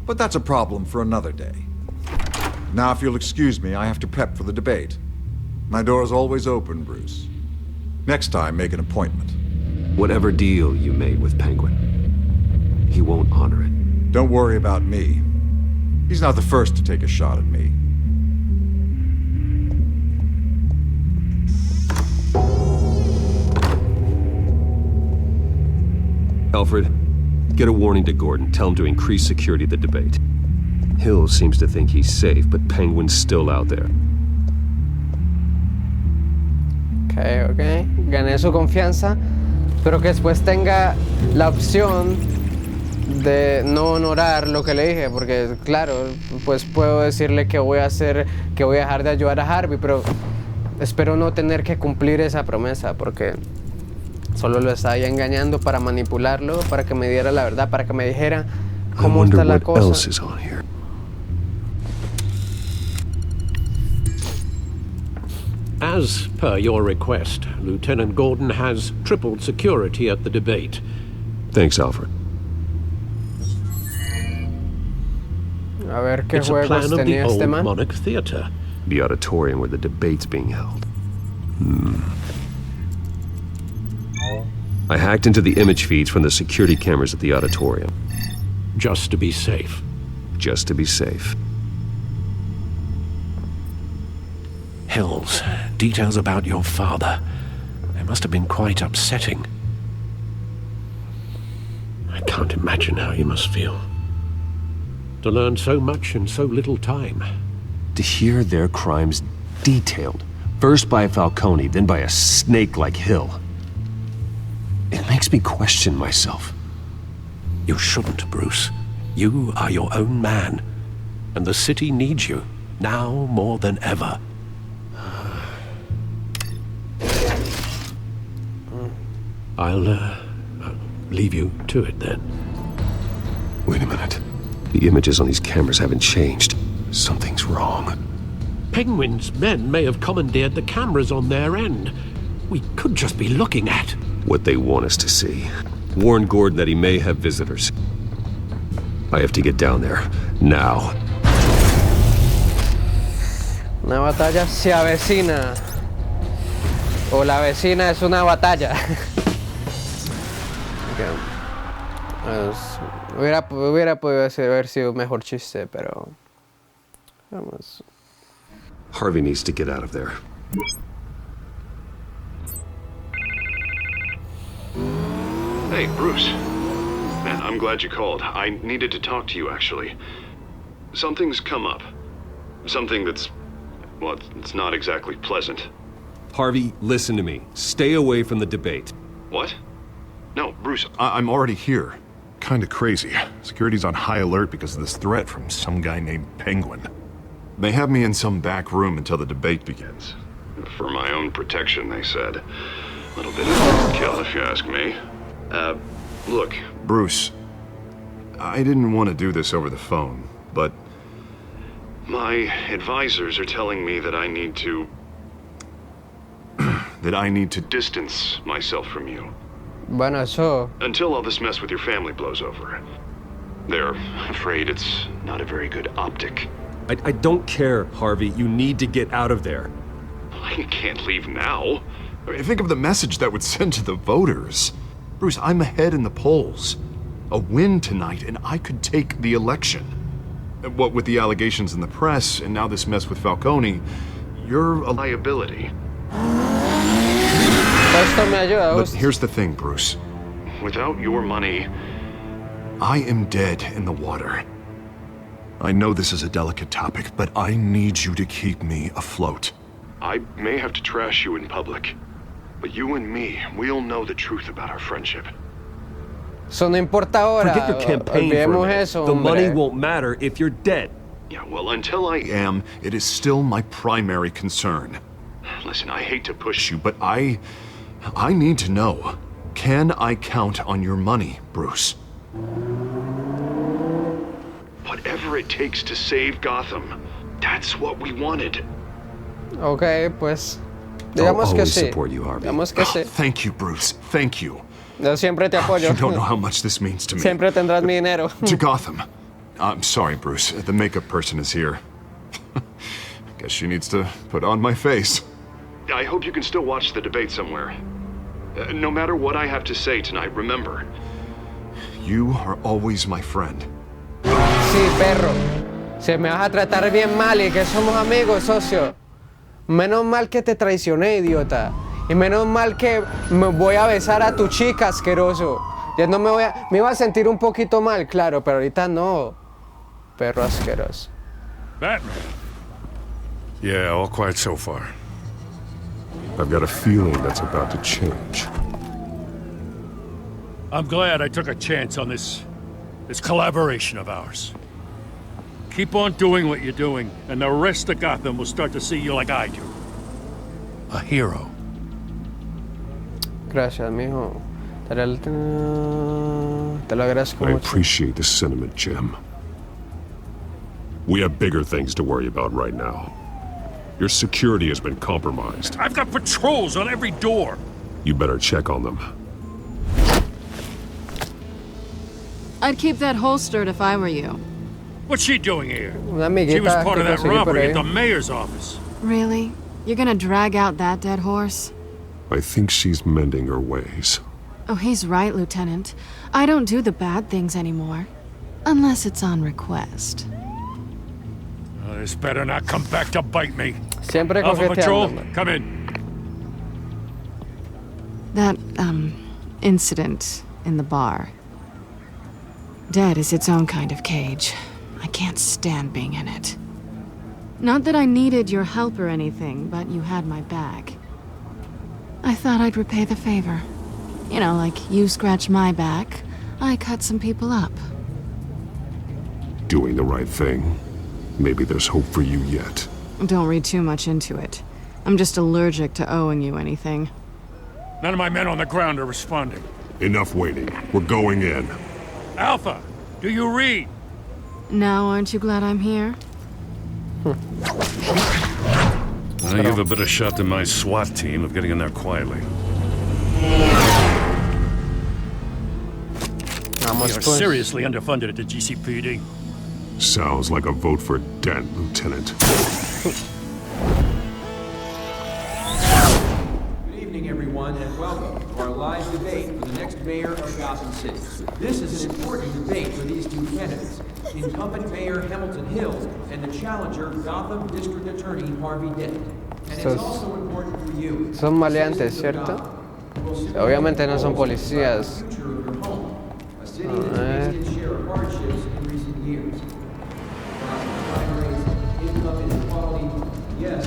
But that's a problem for another day. Now, if you'll excuse me, I have to prep for the debate. My door is always open, Bruce. Next time, make an appointment. Whatever deal you made with Penguin, he won't honor it. Don't worry about me. He's not the first to take a shot at me. Alfred, get a warning to Gordon. Tell him to increase security at the debate. Hill seems to think he's safe, but Penguin's still out there. Ok. Gané su confianza, pero que después tenga la opción de no honorar lo que le dije, porque claro, pues puedo decirle que voy a hacer, que voy a dejar de ayudar a Harvey, pero espero no tener que cumplir esa promesa, porque solo lo estaba ya engañando para manipularlo, para que me diera la verdad, para que me dijera cómo está la cosa. As per your request, Lieutenant Gordon has tripled security at the debate. Thanks, Alfred. A ver qué It's a juegos plan of the tenía este old man. Monarch Theatre. The auditorium where the debate's being held. I hacked into the image feeds from the security cameras at the auditorium. Just to be safe. Just to be safe. Hills, details about your father. They must have been quite upsetting. I can't imagine how you must feel. To learn so much in so little time. To hear their crimes detailed, first by Falcone, then by a snake like Hill. It makes me question myself. You shouldn't, Bruce. You are your own man. And the city needs you, now more than ever. I'll leave you to it then. Wait a minute. The images on these cameras haven't changed. Something's wrong. Penguin's men may have commandeered the cameras on their end. We could just be looking at what they want us to see. Warn Gordon that he may have visitors. I have to get down there, now. Una batalla se avecina. O la vecina es una batalla. Okay. Pues, hubiera podido haber sido un mejor chiste, pero... Vamos. Harvey needs to get out of there. Hey, Bruce. Man, I'm glad you called. I needed to talk to you, actually. Something's come up. Something that's... well, it's not exactly pleasant. Harvey, listen to me. Stay away from the debate. What? No, Bruce, I'm already here. Kinda crazy. Security's on high alert because of this threat from some guy named Penguin. They have me in some back room until the debate begins. For my own protection, they said. A little bit of overkill, if you ask me. Look, Bruce, I didn't want to do this over the phone, but my advisors are telling me that I need to... that I need to distance myself from you. Bueno, eso... Until all this mess with your family blows over. They're afraid it's not a very good optic. I don't care, Harvey. You need to get out of there. I can't leave now. I mean, think of the message that would send to the voters. Bruce, I'm ahead in the polls. A win tonight, and I could take the election. What with the allegations in the press, and now this mess with Falcone, you're a liability. But here's the thing, Bruce. Without your money, I am dead in the water. I know this is a delicate topic, but I need you to keep me afloat. I may have to trash you in public, but you and me, we'll know the truth about our friendship. So no importa ahora. Forget your campaign for a minute. Eso, the money won't matter if you're dead. Yeah, well, until I am, it is still my primary concern. Listen, I hate to push you, but I need to know. Can I count on your money, Bruce? Whatever it takes to save Gotham, that's what we wanted. Okay, pues digamos que sí. Support you, Harvey. Digamos que sí. Thank you, Bruce. Thank you. Yo siempre te apoyo. You don't know how much this means to me. Siempre tendrás mi dinero. To Gotham. I'm sorry, Bruce. The makeup person is here. Guess she needs to put on my face. I hope you can still watch the debate somewhere. No matter what I have to say tonight, remember, you are always my friend. Sí, perro. Se me vas a tratar bien mal y que somos amigos, socio. Menos mal que te traicioné, idiota. Y menos mal que me voy a besar a tu chica, asqueroso. Ya no me iba a sentir un poquito mal, claro, pero ahorita no. Perro asqueroso. Batman. Yeah, all quiet so far. I've got a feeling that's about to change. I'm glad I took a chance on this collaboration of ours. Keep on doing what you're doing, and the rest of Gotham will start to see you like I do. A hero. Gracias, mijo. Te lo agradezco I mucho. appreciate the sentiment, Jim. We have bigger things to worry about right now. Your security has been compromised. I've got patrols on every door. You better check on them. I'd keep that holstered if I were you. What's she doing here? Una amiguita She was part que of that conseguí por robbery ahí. at the mayor's office. Really? You're gonna drag out that dead horse? I think she's mending her ways. Oh, he's right, Lieutenant. I don't do the bad things anymore. Unless it's on request. This better not come back to bite me. Siempre Alpha Patrol, coqueteándome. come in. That, incident in the bar. Dead is its own kind of cage. I can't stand being in it. Not that I needed your help or anything, but you had my back. I thought I'd repay the favor. You know, like you scratch my back, I cut some people up. Doing the right thing. Maybe there's hope for you yet. Don't read too much into it. I'm just allergic to owing you anything. None of my men on the ground are responding. Enough waiting. We're going in. Alpha, do you read? Now, aren't you glad I'm here? I give a better shot than my SWAT team of getting in there quietly. We are seriously underfunded at the GCPD. Sounds like a vote for Dent, Lieutenant. Good evening, everyone, and welcome to our live debate for the next mayor of Gotham City. This is an important debate for these two candidates, incumbent Mayor Hamilton Hill and the challenger Gotham District Attorney Harvey Dent. And it's also important for you. Son maleantes, ¿cierto? Obviamente no son policías. A city that's faced its share of hardships in recent years. Crime rates, income inequality, yes,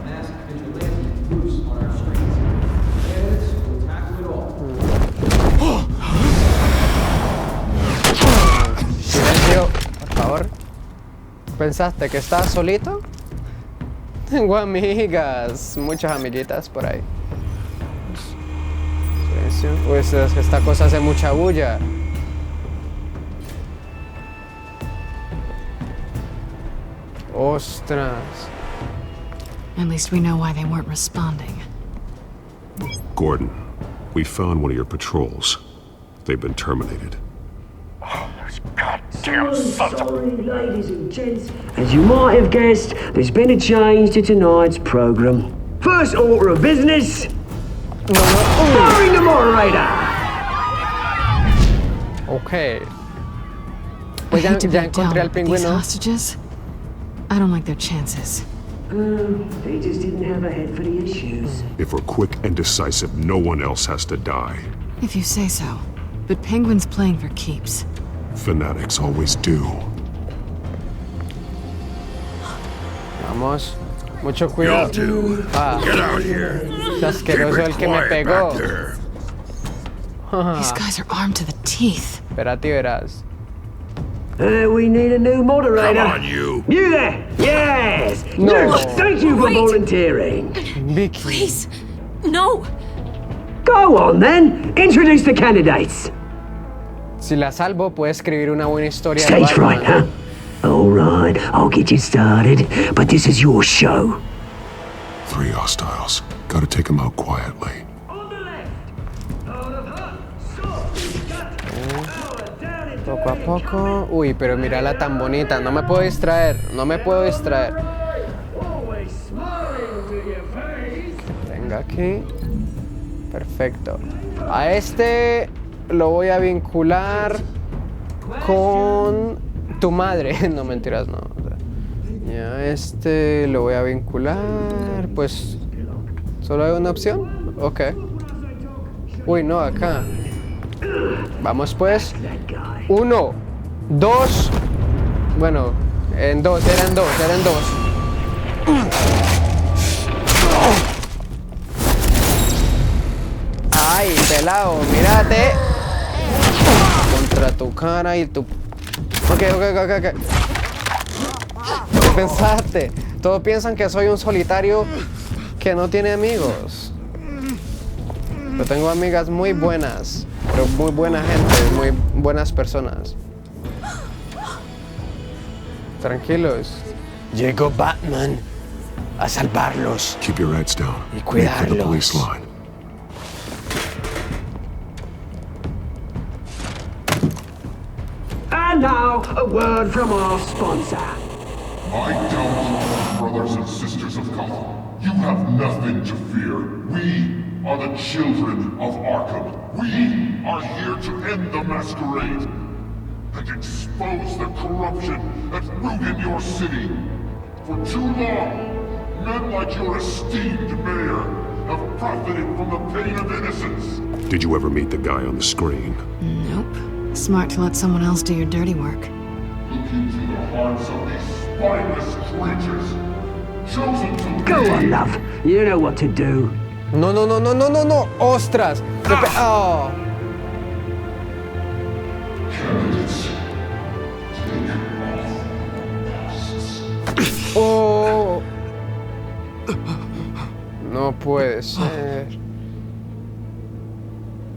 masked vigilante loose on our streets. Candidates will tackle it all. Silencio, por favor. ¿Pensaste que estás solito? Tengo amigas, muchas amiguitas por ahí. Silencio. Pues es que esta cosa hace mucha bulla. Ostras. At least we know why they weren't responding. Gordon, we found one of your patrols. They've been terminated. So sorry, ladies and gents. As you might have guessed, there's been a change to tonight's program. First order of business. Firing the moderator. Okay. Pues ya encontré al These pingüino. hostages? I don't like their chances. They just didn't have a head for the issues. If we're quick and decisive, no one else has to die. If you say so. But Penguin's playing for keeps. Fanatics always do. Vamos. Mucho cuidado. Ah. Get out here. Qué asqueroso el que me pegó. These guys are armed to the teeth. Espérate y verás. We need a new moderator. Come on, you. You there? Yes. No. Nurse, thank you for Wait. volunteering. Vicky. Please, no. Go on then. Introduce the candidates. Si la salvo, puede escribir una buena historia de Stage fright, huh? Batman. All right, I'll get you started, but this is your show. 3 hostiles. Gotta take them out quietly. Poco a poco. Uy, pero mírala tan bonita. No me puedo distraer. No me puedo distraer. Venga aquí. Perfecto. A este lo voy a vincular con tu madre. No, mentiras, no. Y a este lo voy a vincular. Pues, ¿solo hay una opción? Ok. Uy, no, acá. Vamos pues. 1, 2. Bueno, eran dos. Ay, pelado, mírate. Contra tu cara y tu... Ok. ¿Qué pensaste? Todos piensan que soy un solitario que no tiene amigos. Yo tengo amigas muy buenas. Pero muy buena gente, muy buenas personas. Tranquilos. Llegó Batman a salvarlos. Keep your heads down. Y Make for the cuidarlos. police line. And now, now, a word from our sponsor. My downfall, brothers and sisters of Gotham. You have nothing to fear. We are the children of Arkham. We are here to end the masquerade and expose the corruption that rooted your city. For too long, men like your esteemed mayor have profited from the pain of innocence. Did you ever meet the guy on the screen? Nope. Smart to let someone else do your dirty work. Look into the hearts of these spineless creatures. Chosen to Go on, love. You know what to do. No, no, no, no, no, no, no. Ostras. Oh. Oh. No puede ser.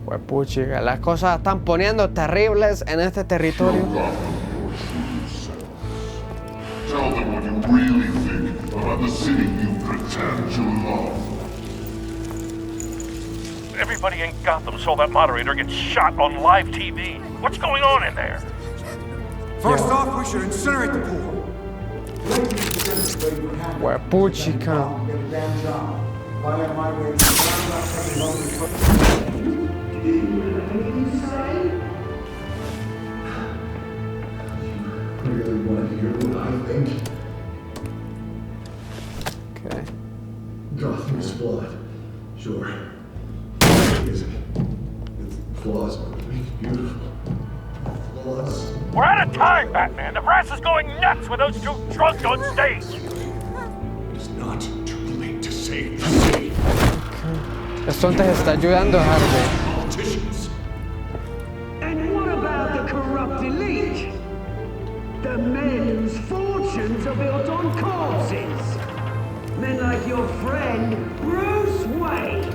Pues puchiga, las cosas están poniendo terribles en este territorio. Tell them what you really think about the city you pretend to love. Everybody in Gotham saw that moderator get shot on live TV. What's going on in there? First off, we should incinerate the pool. Huepuchica. Really want to hear what I think? Okay. Gotham's flawed. Sure. It isn't. Its flaws make it beautiful. Flaws. We're out of time, Batman. The brass is going nuts with those two drunk on stage. It's not too late to save the city. Esto antes está ayudando a Harvey. Politicians. And what about the corrupt elite? The men whose fortunes are built on corpses. Men like your friend, Bruce Wayne.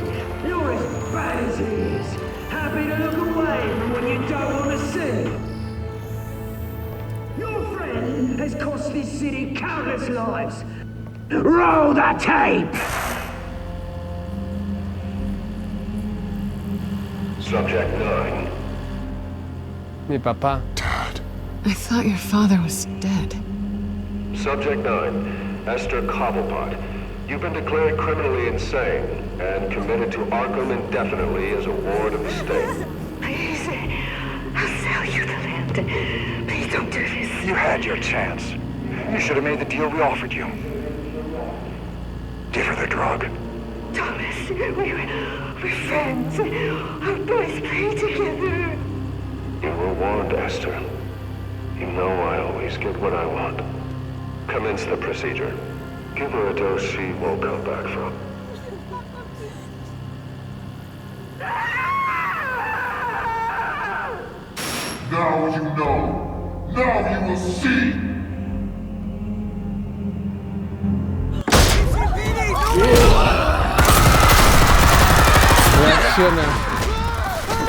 You're as bad as he is. Happy to look away from what you don't want to see. Your friend has cost this city countless lives. Roll the tape! Subject 9. Mi papá. I thought your father was dead. Subject 9, Esther Cobblepot. You've been declared criminally insane and committed to Arkham indefinitely as a ward of the state. Please, I'll sell you the land. Please don't do this. You had your chance. You should have made the deal we offered you. Give her the drug. Thomas, we're friends. Our boys play together. You were warned, Esther. You know I always get what I want. Commence the procedure. Give her a dose she won't come back from. Now you know. Now you will see. Reacciona.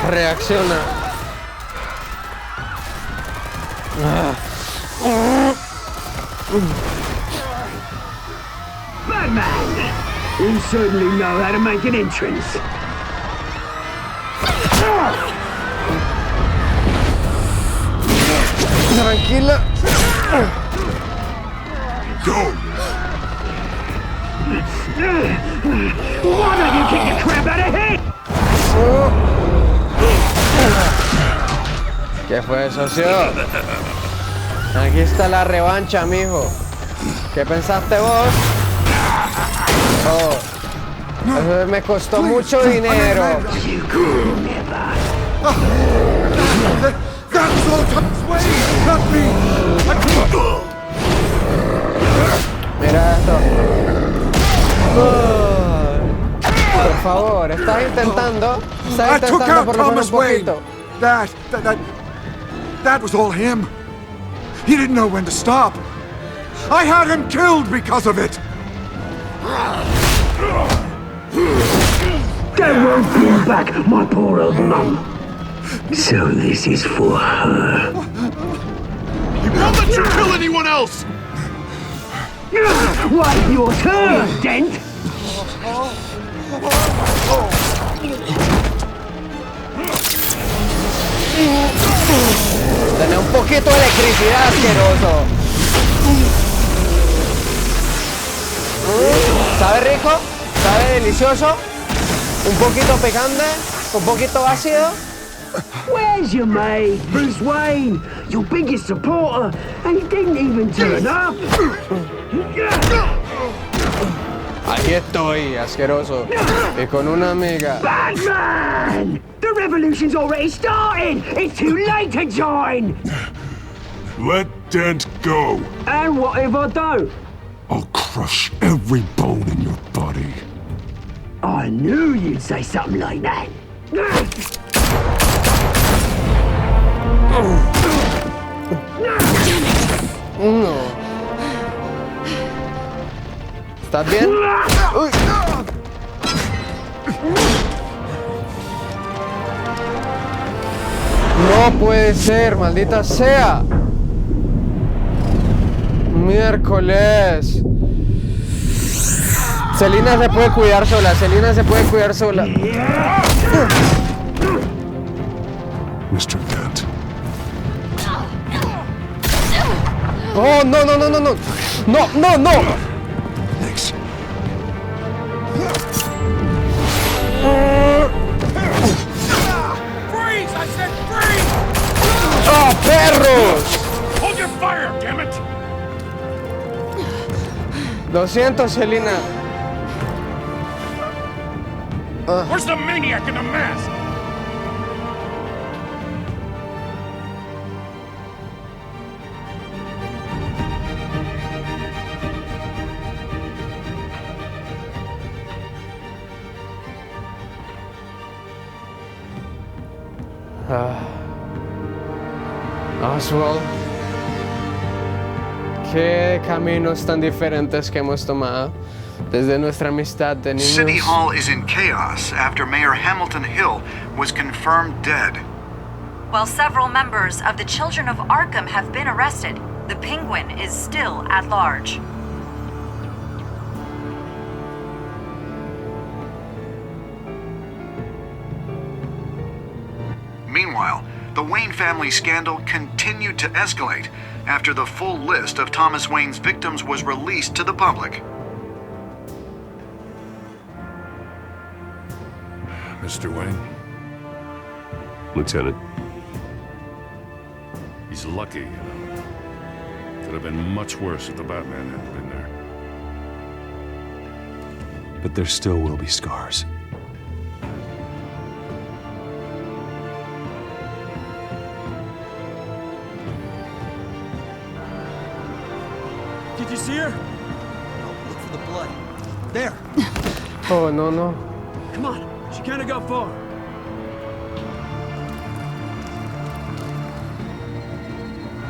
Reacciona. Batman! You certainly know how to make an entrance. Tranquila. Go! Why don't you kick the crap out of him? ¿Qué fue, socio? Aquí está la revancha, mijo. ¿Qué pensaste vos? Oh, eso me costó mucho dinero. Mira esto. Por favor, estás intentando por lo menos un poquito. That was all him. He didn't know when to stop. I had him killed because of it. That won't bring back my poor old mum. So this is for her. You won't let you kill anyone else! Wait your turn, Dent! Tenía un poquito de electricidad, asqueroso. ¿Sabe rico? ¿Sabe delicioso? Un poquito picante, un poquito ácido. Where's your mate, Bruce Wayne? Your biggest supporter, and he didn't even turn up. Aquí estoy, asqueroso, y con una amiga. Batman! The revolution's already started! It's too late to join! Let Dent go. And what if I don't? I'll crush every bone in your body. I knew you'd say something like that. No. ¿Estás bien? Uy. No puede ser, maldita sea. Miércoles. Selina se puede cuidar sola, Selina se puede cuidar sola. Mr. Dent. Oh, no, no, no, no, no. No, no, no. Thanks. Freeze! I said freeze! ¡Oh, perros! Hold your fire, damn it! Lo siento, Selina. Where's the maniac in the mask? Oswald, qué caminos tan diferentes que hemos tomado desde nuestra amistad de niños. City Hall is in chaos after Mayor Hamilton Hill was confirmed dead. While several members of the Children of Arkham have been arrested, the Penguin is still at large. Meanwhile, the Wayne family scandal continued to escalate after the full list of Thomas Wayne's victims was released to the public. Mr. Wayne? Lieutenant. He's lucky, you know. Could have been much worse if the Batman hadn't been there. But there still will be scars. Did you see her? No, look for the blood. There. Oh, no, no. Come on. She can't have got far.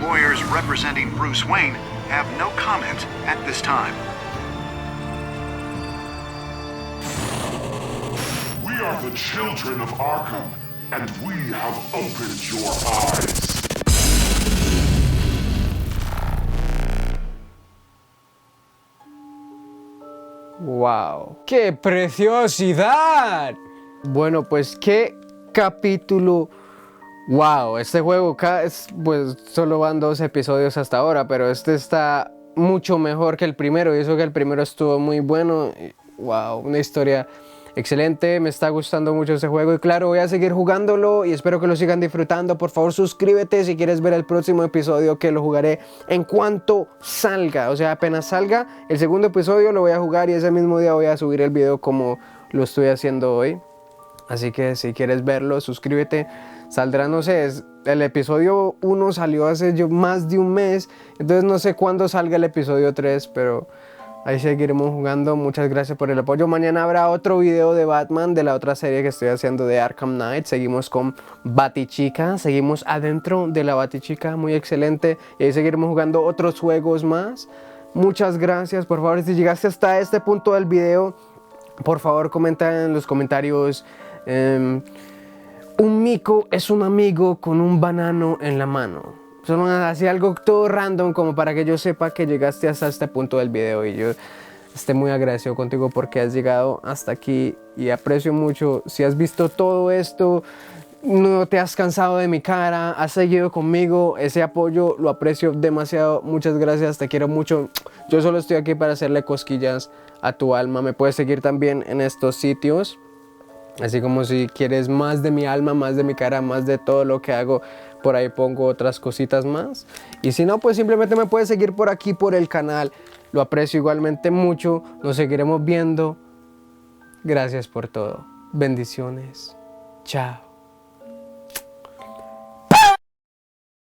Lawyers representing Bruce Wayne have no comment at this time. We are the children of Arkham, and we have opened your eyes. ¡Wow! ¡Qué preciosidad! Bueno, pues qué capítulo. ¡Wow! Este juego pues solo van 2 episodios hasta ahora, pero este está mucho mejor que el primero. Y eso que el primero estuvo muy bueno. ¡Wow! Una historia excelente. Me está gustando mucho este juego. Y claro, voy a seguir jugándolo y espero que lo sigan disfrutando. Por favor, suscríbete si quieres ver el próximo episodio, que lo jugaré en cuanto salga. O sea, apenas salga el segundo episodio lo voy a jugar y ese mismo día voy a subir el video como lo estoy haciendo hoy. Así que si quieres verlo, suscríbete. Saldrá, no sé, el episodio 1 salió hace más de un mes. Entonces no sé cuándo salga el episodio 3, pero ahí seguiremos jugando. Muchas gracias por el apoyo. Mañana habrá otro video de Batman, de la otra serie que estoy haciendo de Arkham Knight. Seguimos con Batichica, seguimos adentro de la Batichica, muy excelente. Y ahí seguiremos jugando otros juegos más. Muchas gracias. Por favor, si llegaste hasta este punto del video, por favor comenta en los comentarios. Un mico es un amigo con un banano en la mano. Solo así algo todo random como para que yo sepa que llegaste hasta este punto del video y yo esté muy agradecido contigo porque has llegado hasta aquí y aprecio mucho. Si has visto todo esto, no te has cansado de mi cara, has seguido conmigo, ese apoyo lo aprecio demasiado, muchas gracias, te quiero mucho. Yo solo estoy aquí para hacerle cosquillas a tu alma. Me puedes seguir también en estos sitios, así como si quieres más de mi alma, más de mi cara, más de todo lo que hago, por ahí pongo otras cositas más. Y si no, pues simplemente me puedes seguir por aquí, por el canal, lo aprecio igualmente mucho, nos seguiremos viendo. Gracias por todo, bendiciones, chao.